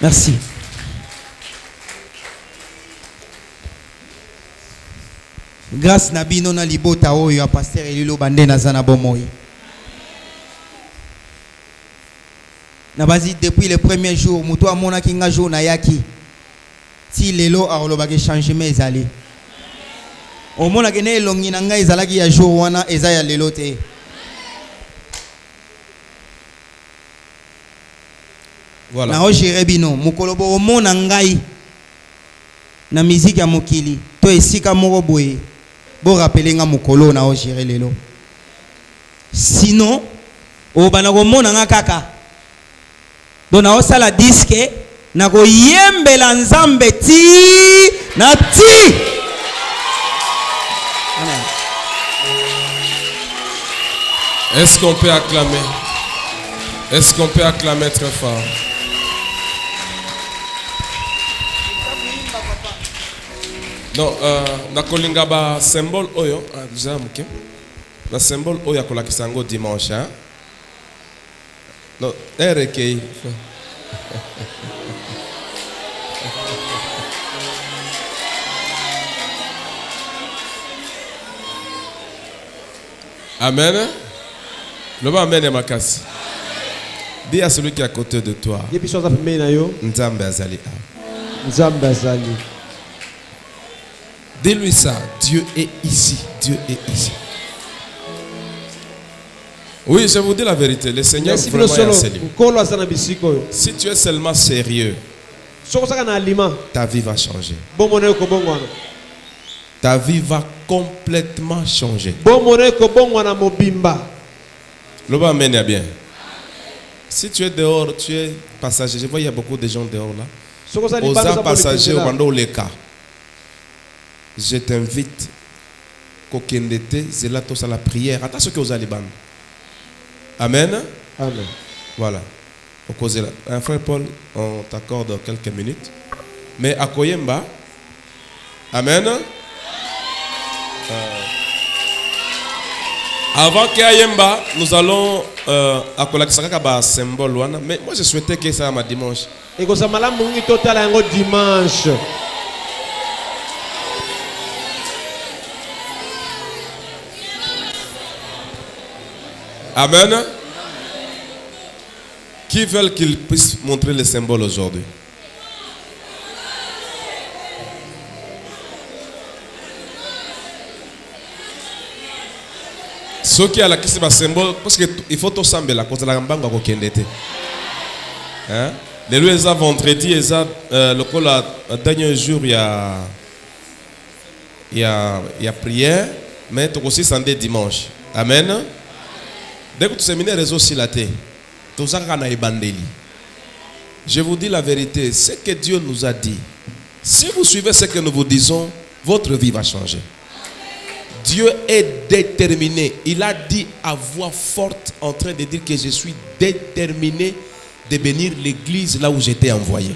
Merci. Grâce na bino na libota oyo ya pasteur Elilo bande na zana bomoyi. Na bazi depuis le premier jour muto amona kinga jour na yaki. Ti lelo arolobaki changement ezali. Omona kene elongi na ngai ezalaki ya jour wana eza ya lelo te. Voilà. Na ojire bino mukolo bo omona ngai na musique ya mokili to esika moko boye bo rappeler nga mukolo na ojire lelo. Sinon obana komona nga kaka dona osala disque na koyembela nzambe ti na ti. Est-ce qu'on peut acclamer? Est-ce qu'on peut acclamer très fort? Non, na kolinga ba symbole oyo, déjà muke. Na symbole oyo akolakisa ngo dimanche, hein? Non, RK. Amen. Le mot amen est ma casse. Dis à celui qui est à côté de toi. Nzambe azali. Nzambe azali. Dis-lui ça. Dieu est ici. Dieu est ici. Oui, je vous dis la vérité. Le Seigneur vraiment est sérieux. Si tu es seulement sérieux, ta vie va changer. Ta vie va complètement changer. Le bas mène bien. Si tu es dehors, tu es passager. Je vois il y a beaucoup de gens dehors là. Aux passagers au bando les cas. Je t'invite kokendete zelatos à la prière. Attends ce que vous allez ban. Amen. Amen. Voilà. Au cause là. Un frère Paul, on t'accorde quelques minutes. Mais à Koyemba. Amen. Avant qu'Ayemba, nous allons à Kolakisaka symbole. Mais moi je souhaitais que ça soit dimanche. Et que ça m'a total un dimanche. Amen. Qui veulent qu'il puisse montrer le symbole aujourd'hui? Ceux qui ont la question de symbole, parce qu'il faut tout sembler la cause de la gambanga au Kendete. Les lois sont vendredi, le dernier jour, il y a prière, mais aussi samedi dimanche. Amen. Dès que tu séminaire réseau sur la terre, tout ça je vous dis la vérité, ce que Dieu nous a dit, si vous suivez ce que nous vous disons, votre vie va changer. Dieu est déterminé. Il a dit à voix forte en train de dire que je suis déterminé de bénir l'église là où j'étais envoyé.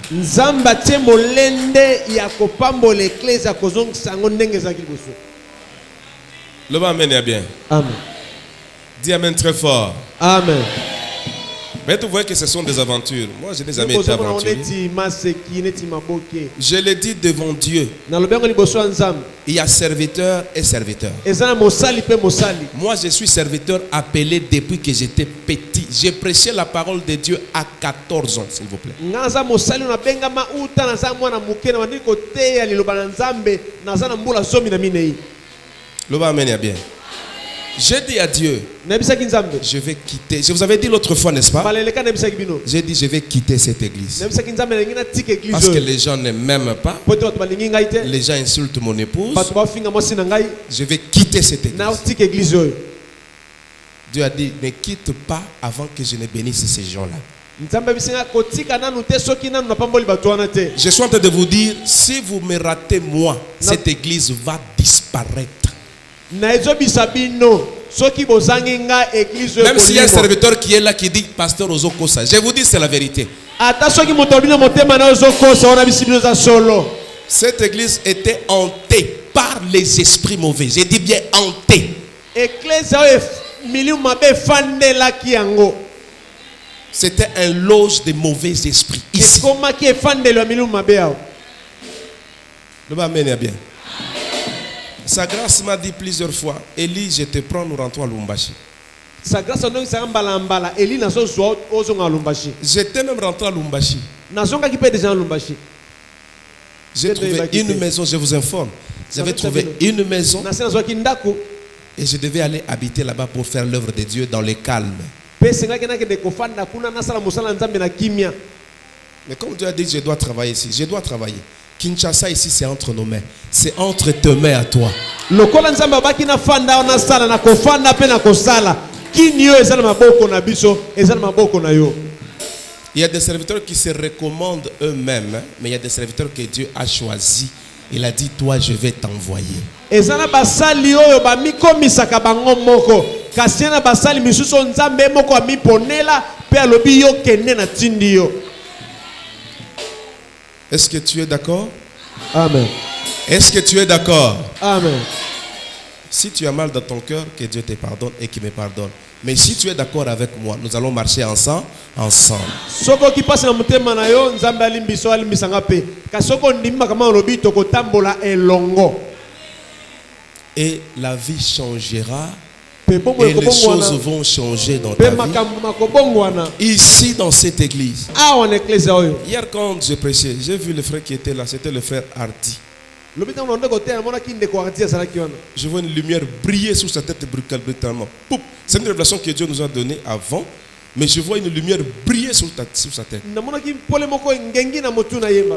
Le bas amen est bien. Amen. Dis amen très fort. Amen. Mais tu vois que ce sont des aventures. Moi, je n'ai jamais été aventurier. Je l'ai dit devant Dieu. Il y a serviteur et serviteur. Moi, je suis serviteur appelé depuis que j'étais petit. J'ai prêché la parole de Dieu à 14 ans, s'il vous plaît. Le bas amen bien. J'ai dit à Dieu, je vais quitter. Je vous avais dit l'autre fois, n'est-ce pas? J'ai dit, je vais quitter cette église. Parce que les gens ne m'aiment pas. Les gens insultent mon épouse. Je vais quitter cette église. Dieu a dit, ne quitte pas avant que je ne bénisse ces gens-là. Je suis en train de vous dire, si vous me ratez moi, cette église va disparaître. Même s'il y a un serviteur qui est là qui dit Pasteur Ozokosa, je vous dis c'est la vérité. Cette église était hantée par les esprits mauvais. J'ai dit bien hanté. C'était un loge de mauvais esprits. Ici. Bien. Sa grâce m'a dit plusieurs fois, Élie, je te prends, nous rentrons à Lumbashi. J'étais même rentré à Lumbashi. J'ai trouvé une maison, je vous informe. J'avais trouvé une maison et je devais aller habiter là-bas pour faire l'œuvre de Dieu dans le calme. Mais comme Dieu a dit, je dois travailler ici. Je dois travailler. Kinshasa ici, c'est entre nos mains. C'est entre tes mains à toi. Il y a des serviteurs qui se recommandent eux-mêmes, mais il y a des serviteurs que Dieu a choisis. Il a dit, toi, je vais t'envoyer. Est-ce que tu es d'accord? Amen. Est-ce que tu es d'accord? Amen. Si tu as mal dans ton cœur, que Dieu te pardonne et qu'il me pardonne. Mais si tu es d'accord avec moi, nous allons marcher ensemble. Et la vie changera. Et les choses vont changer dans ta vie. Ici dans cette église. Hier quand je prêchais, j'ai vu le frère qui était là. C'était le frère Hardy. Je vois une lumière briller sur sa tête brutalement. C'est une révélation que Dieu nous a donnée avant. Mais je vois une lumière briller sur sa tête.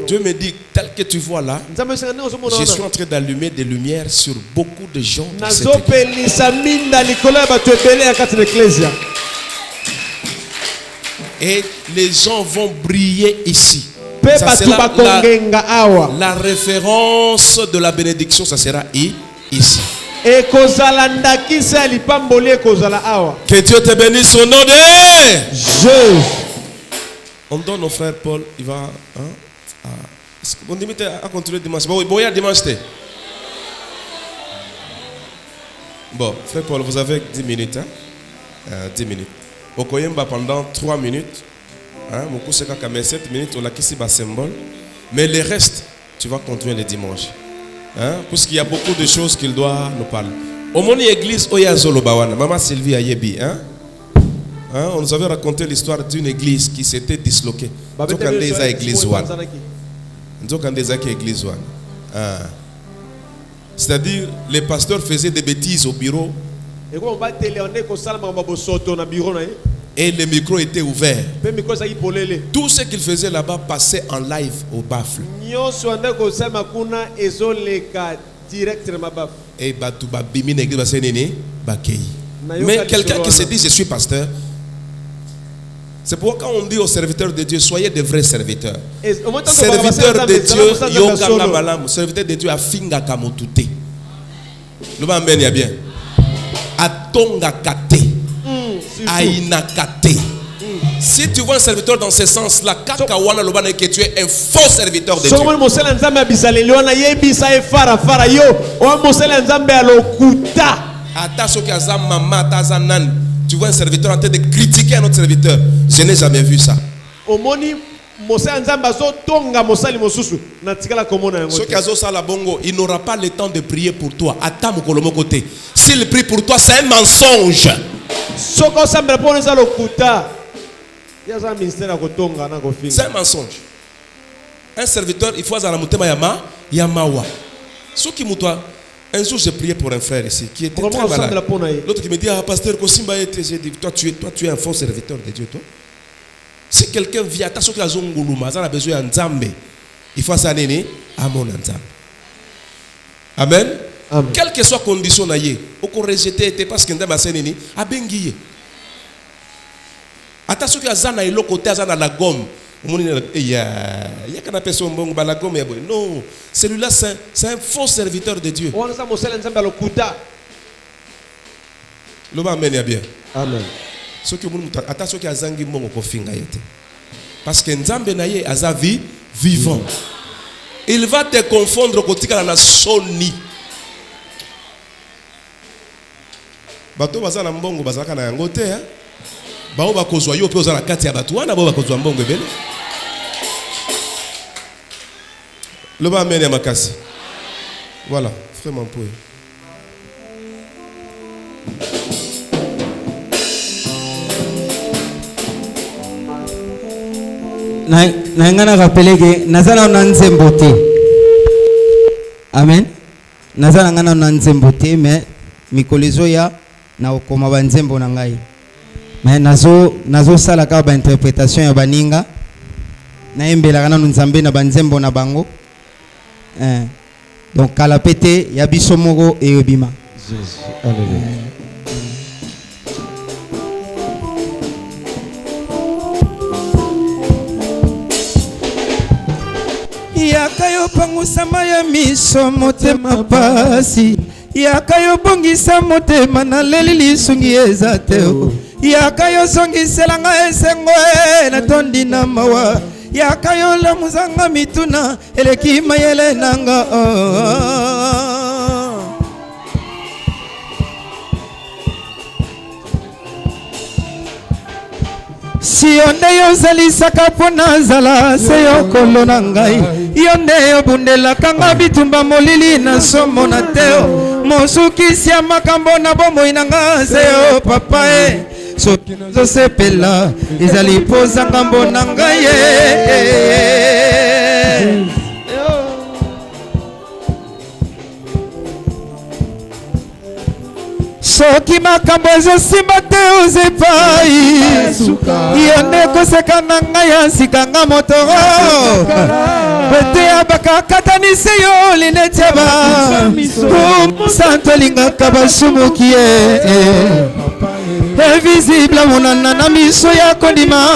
Dieu me dit, tel que tu vois là, je suis en train d'allumer des lumières sur beaucoup de gens dans cette église. Et les gens vont briller ici. Ça sera la référence de la bénédiction, ça sera ici. Que Dieu te bénisse au nom de Jésus. On donne au frère Paul, il va. On dit à continuer dimanche. Bon, il y a dimanche. Bon, frère Paul, vous avez 10 minutes. 10 minutes. Au Koyemba pendant 3 minutes. Beaucoup c'est qu'à 7 minutes, on a qu'ici bas symbole. Mais le reste, tu vas continuer le dimanche. Parce qu'il y a beaucoup de choses qu'il doit nous parler. Au mon église, Maman Sylvie Ayebi. On nous avait raconté l'histoire d'une église qui s'était disloquée. C'est-à-dire, les pasteurs faisaient des bêtises au bureau. Et le micro était ouvert. Tout ce qu'ils faisaient là-bas passait en live au baffle. Et mais quelqu'un qui se dit je suis pasteur, c'est pourquoi quand on dit aux serviteurs de Dieu, soyez de vrais serviteurs. Serviteurs de Dieu, serviteurs de Dieu, afinga kamotute. Le amen ya bien. Atonga kate. Aïnakate. Si tu vois un serviteur dans ce sens-là, que tu es un faux serviteur de Dieu. Tu vois un serviteur en train de critiquer un autre serviteur. Je n'ai jamais vu ça. Il n'aura pas le temps de prier pour toi. S'il prie pour toi, c'est un mensonge. C'est un mensonge. Un serviteur, il faut avoir Yamawa. Un jour, j'ai prié pour un frère ici qui était très malade. L'autre qui me dit, pasteur Kosimba, j'ai dit, toi, tu es un faux serviteur de Dieu, toi. Si quelqu'un vient, attention qu'il a besoin d'un Nzambe, il faut ça nene à mon Nzambe. Amen. Amen. Quelle que soit la condition, on peut rejeter parce que Nzambe a nene à bengiye. Attention qu'il y a zana et l'autre côté zana la gomme. Non, celui-là c'est un faux serviteur de Dieu. Le amen bien. Amen. Attention qu'il y a zangi mongo kofinga yete. Parce que Nzambe naye aza vivant. Il va te confondre kotika na soni. bato baza na mbongo bazalaka na yango te bao bakozwa yo pe oza na kati ya bato wana bao bakozwa mbongo ebele loba amen ya makasi. Voilà, frère Mampoe. Na ngana rappelé que nazala na nzembo te. Amen. Nazala ngana na nzembo te mais mikolizo ya na okoma ba nzembo na ngai. Mais nazo sala ka ba interprétation ya baninga. Na embela kana nzambe na ba nzembo na bango. Donc kala pété ya biso moko e obima. Jésus. Alléluia. Yakayo pangusama ya miso motema pasi. Yakayo bongisa motema na leli lisungi ezate. Yakayo songiselanga esengo na tondi na mawa. Yakayo la muzanga mituna eleki mayele nanga. Si yonde yo zalisaka pona zala se yo kolona ngai yonde yo bundela kanga bitumba molili na somo na teo mosukisi ya makambo na bomoi na nga se yo papa soki nazosepela ezali poza ngambo na ngai soki makambo ezosimba te ozepai yonde koseka na ngai ya nsika nga motoro pete ya bakakatanisi yo lineti ya basanto elingaka basumuki ye invisible monana na miso ya kondima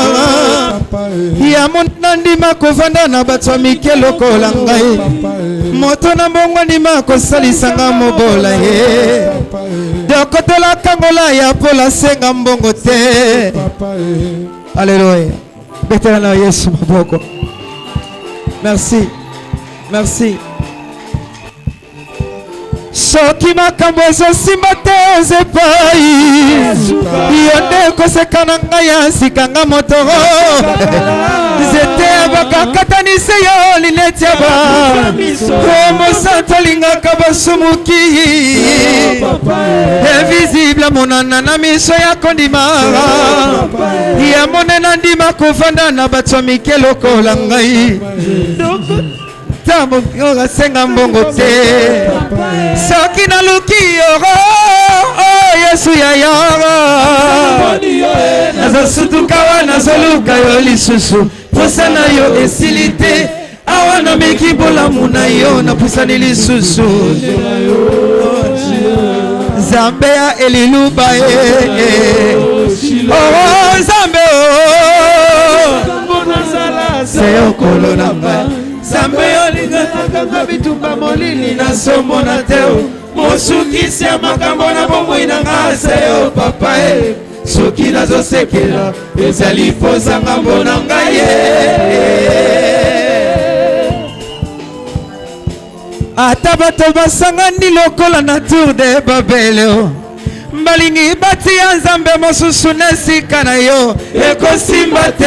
ya monana ndima kovanda na bato ya mike lokola ngai moto na mbongo ndima kosalisanga mobola ye dokotola kangola ya pola senga mbongo te. Alléluia. Betela na Yesu maboko. Merci. Merci. Soki makambo ezosimba te ozepai yonde koseka na ngai ya nsika nga motoro nzete ya bakakatanisi yo lineti ya mosanto alingaka basumuki invisible monana na miso ya kondima ya monena ndima kovanda na bato ya mike lokola ngai tambo senga mbongo te soki naluki yoro Yesu ya yoro nazosutuka wana nazoluka yo lisusu posa na yo esili te awa nameki bolamu na yo napusani lisusu Nzambe ya eliluba Nzambe seyo kolona mba Nzambe olingaka bitumba molili na somo na teo mosukisi ya makambo na bomoi na nga seyo papa soki nazosekela ezali poza ngambo na ngai ata bato basangani lokola na tour de babel mbalingi bati ya Nzambe mosusu na sika na yo ekosimba te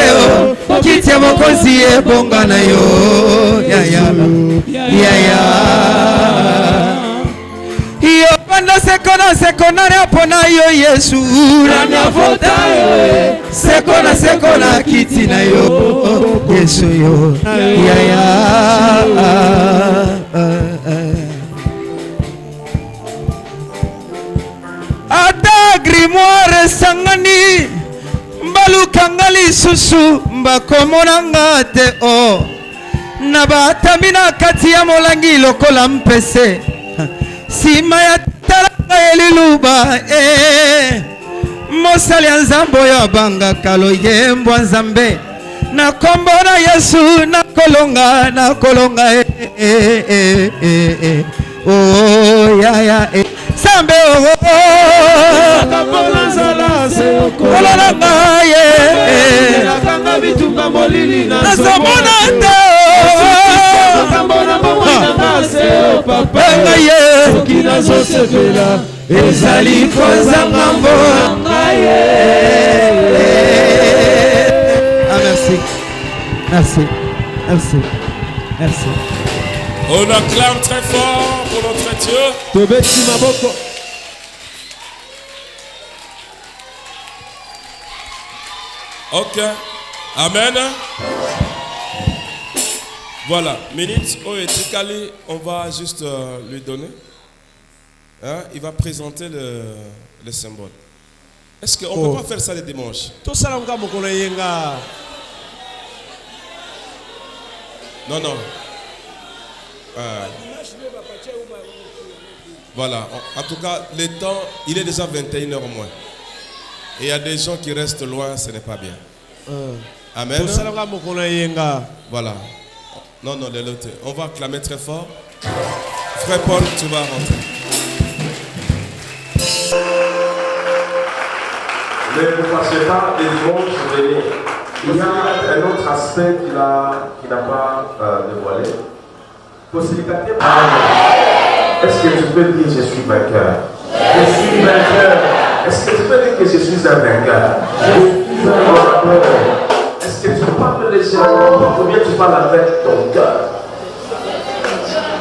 kiti ya mokonzi ebonga na yo yaya yo panda sekona rapona yo Yesu na vota sekona kiti na yo Yesu yo yaya ata grimoire sangani mbalukanga lisusu mbakomonanga te na batami na kati ya molangi lokola mpese sima ya talanga eliluba mosali ya Nzambe oyo abangaka loyembo Nzambe na kombo na Yesu nakolonga yaya Nzambe kolona ngaye nazomona te ngaye nazosepela ezali kozanga mbonga ye. Ah, merci. Merci. Merci. Merci. On acclame très fort pour notre Dieu. Tobeti maboko. Ok. Amen. Voilà. Minute Oetikali, on va juste lui donner. Hein? Il va présenter le symbole. Est-ce qu'on ne peut pas faire ça les dimanches? Non, non. Voilà. En tout cas, le temps, il est déjà 21h au moins. Et il y a des gens qui restent loin, ce n'est pas bien. Amen. Voilà. Non, non, on va acclamer très fort. Frère Paul, tu vas rentrer. Ne vous fâchez pas, les dimanches venir. Il y a un autre aspect qu'il n'a pas dévoilé. Est-ce que tu peux dire je suis vainqueur? Je suis vainqueur. Est-ce que tu peux dire que je suis un vainqueur? Je suis un vainqueur. Est-ce que tu parles légèrement ou bien tu parles avec ton cœur?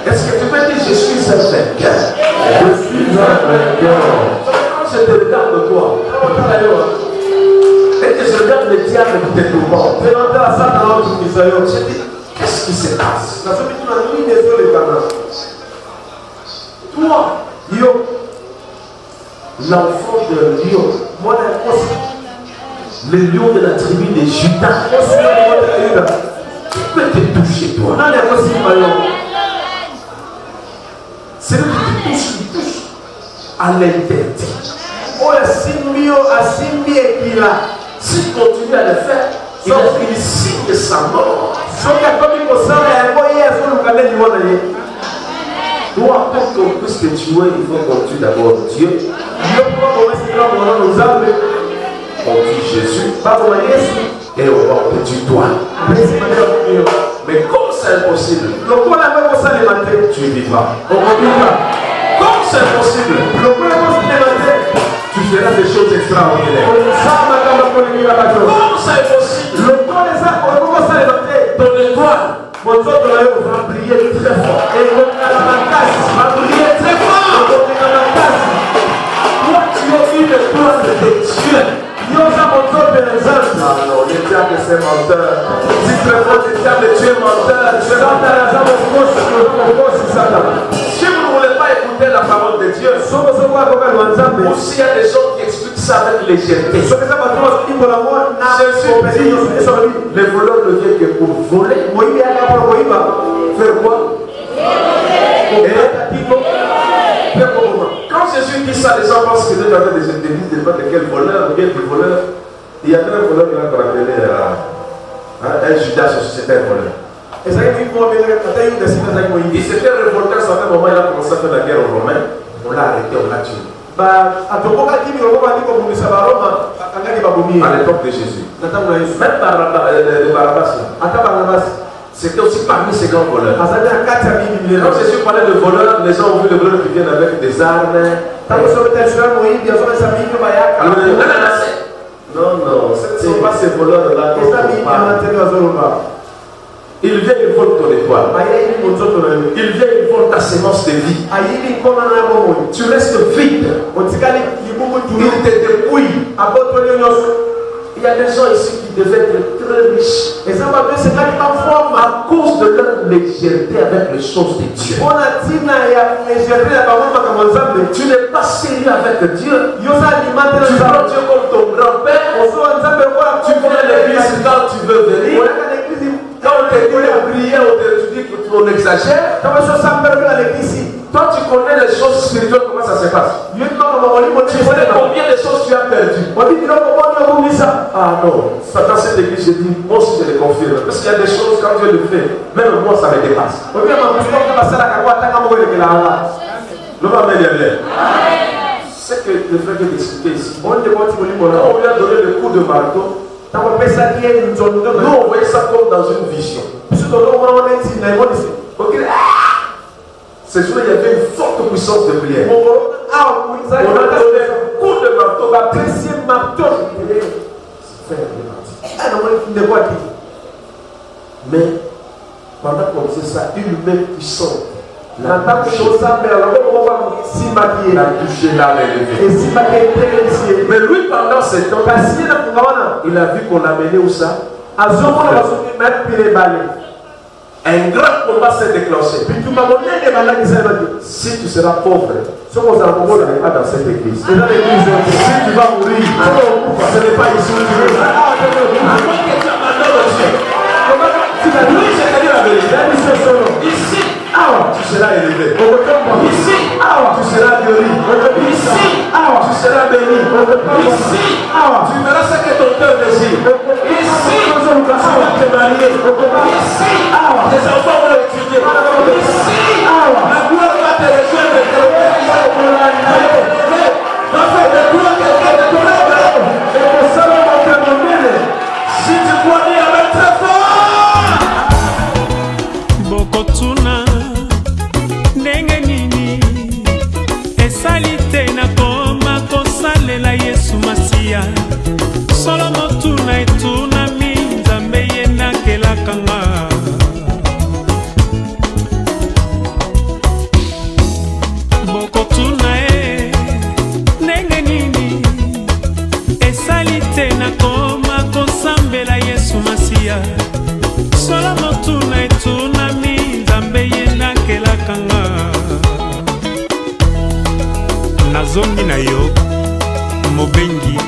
Est-ce que tu peux dire je suis un vainqueur? Je suis un vainqueur. Quand je te regarde toi, et que je regarde le diable qui te tourmente, je dis, qu'est-ce qui se passe? Toi, Yo, l'enfant de Lion, le lion de la tribu de Judas, qui peut te toucher, toi? C'est lui qui te touche à l'interdit. S'il continue à le faire, il signe sa mort. Toi, pour qu'on puisse te tuer, il faut qu'on tue d'abord Dieu. On tue Jésus. Et on te tue toi. Mais comme c'est impossible, tu vivras. Comme c'est impossible, tu feras des choses extraordinaires. Comme c'est impossible, ton étoile va briller très fort. Va briller très fort. Toi, tu as une étoile de Dieu. Alors, le diable c'est menteur. Si tu réponds le diable, tu es menteur. Si vous ne voulez pas écouter la parole de Dieu, aussi il y a des gens qui expliquent ça avec légèreté. Jésus dit, les voleurs ne viennent que pour voler. Faire quoi? Quand Jésus dit ça, les gens pensent que Dieu avait des églises de quel voleur, ou bien des voleurs. Il y avait un voleur qui a appelé un Judas, c'était un voleur. Il s'était révolté à un certain moment, il a commencé à faire la guerre aux Romains. On l'a arrêté, on l'a tué. À l'époque de Jésus. Même Barabbas, c'était aussi parmi ces grands voleurs. Quand Jésus parlait de voleurs, les gens ont vu les voleurs qui viennent avec des armes. Non, ce ne sont pas ces voleurs-là. Il vient, il vole ton étoile. Il vient, il vole ta sémence de vie. Tu restes vide. Il te dépouille. Il y a des gens ici qui devaient être très riches à cause de leur légèreté avec les choses de Dieu. Tu n'es pas sérieux avec Dieu. Tu prends Dieu comme ton grand-père. Tu viens à l'église quand tu veux venir. Quand on te dit de prier, on te dit qu'on exagère. Toi, tu connais les choses spirituelles, comment ça se passe. Tu connais combien de choses tu as perdues. Ah non, dans cette église, je dis, moi aussi je le confirme. Parce qu'il y a des choses, quand Dieu le fait, même moi ça me dépasse. Le Amen est bien. C'est que le frère vient d'expliquer ici. On lui a donné le coup de marteau. Nous, on voyait ça comme dans une vision. Ok. Ce jour, il y avait une forte puissance de prière. On a donné un coup de marteau. La deuxième marteau. Mais pendant qu'on disait ça, une main puissante la touché l'âme élevée. Mais lui, pendant ce temps, il a vu qu'on a mené où ça? Un grand combat s'est déclenché. Si tu seras pauvre, ce n'est pas dans cette église. Si tu vas mourir, ce n'est pas ici où tu veux. À moins que tu abandonnes Dieu. Oui, je te dis la vérité. Ici, tu seras élevé. Ici, tu seras guéri. Ici, tu seras béni. Ici, tu verras ce que ton cœur désire. Ici, tu vas te marier. Ici, tes enfants vont étudier. Ici, la gloire va te rejoindre. Va faire de toi quelqu'un de ton rêve. Si tu crois dire avec très fort. Bokotuna ndenge nini esalite na koma kosalela Yesu Masiya solo motuna etunami Nzambe ye nakelakanga bokotuna ndenge nini esalite na koma kosambela Yesu Masiya solo motuna etunami Nzambe ye nakelakanga nazongi na yo mobengi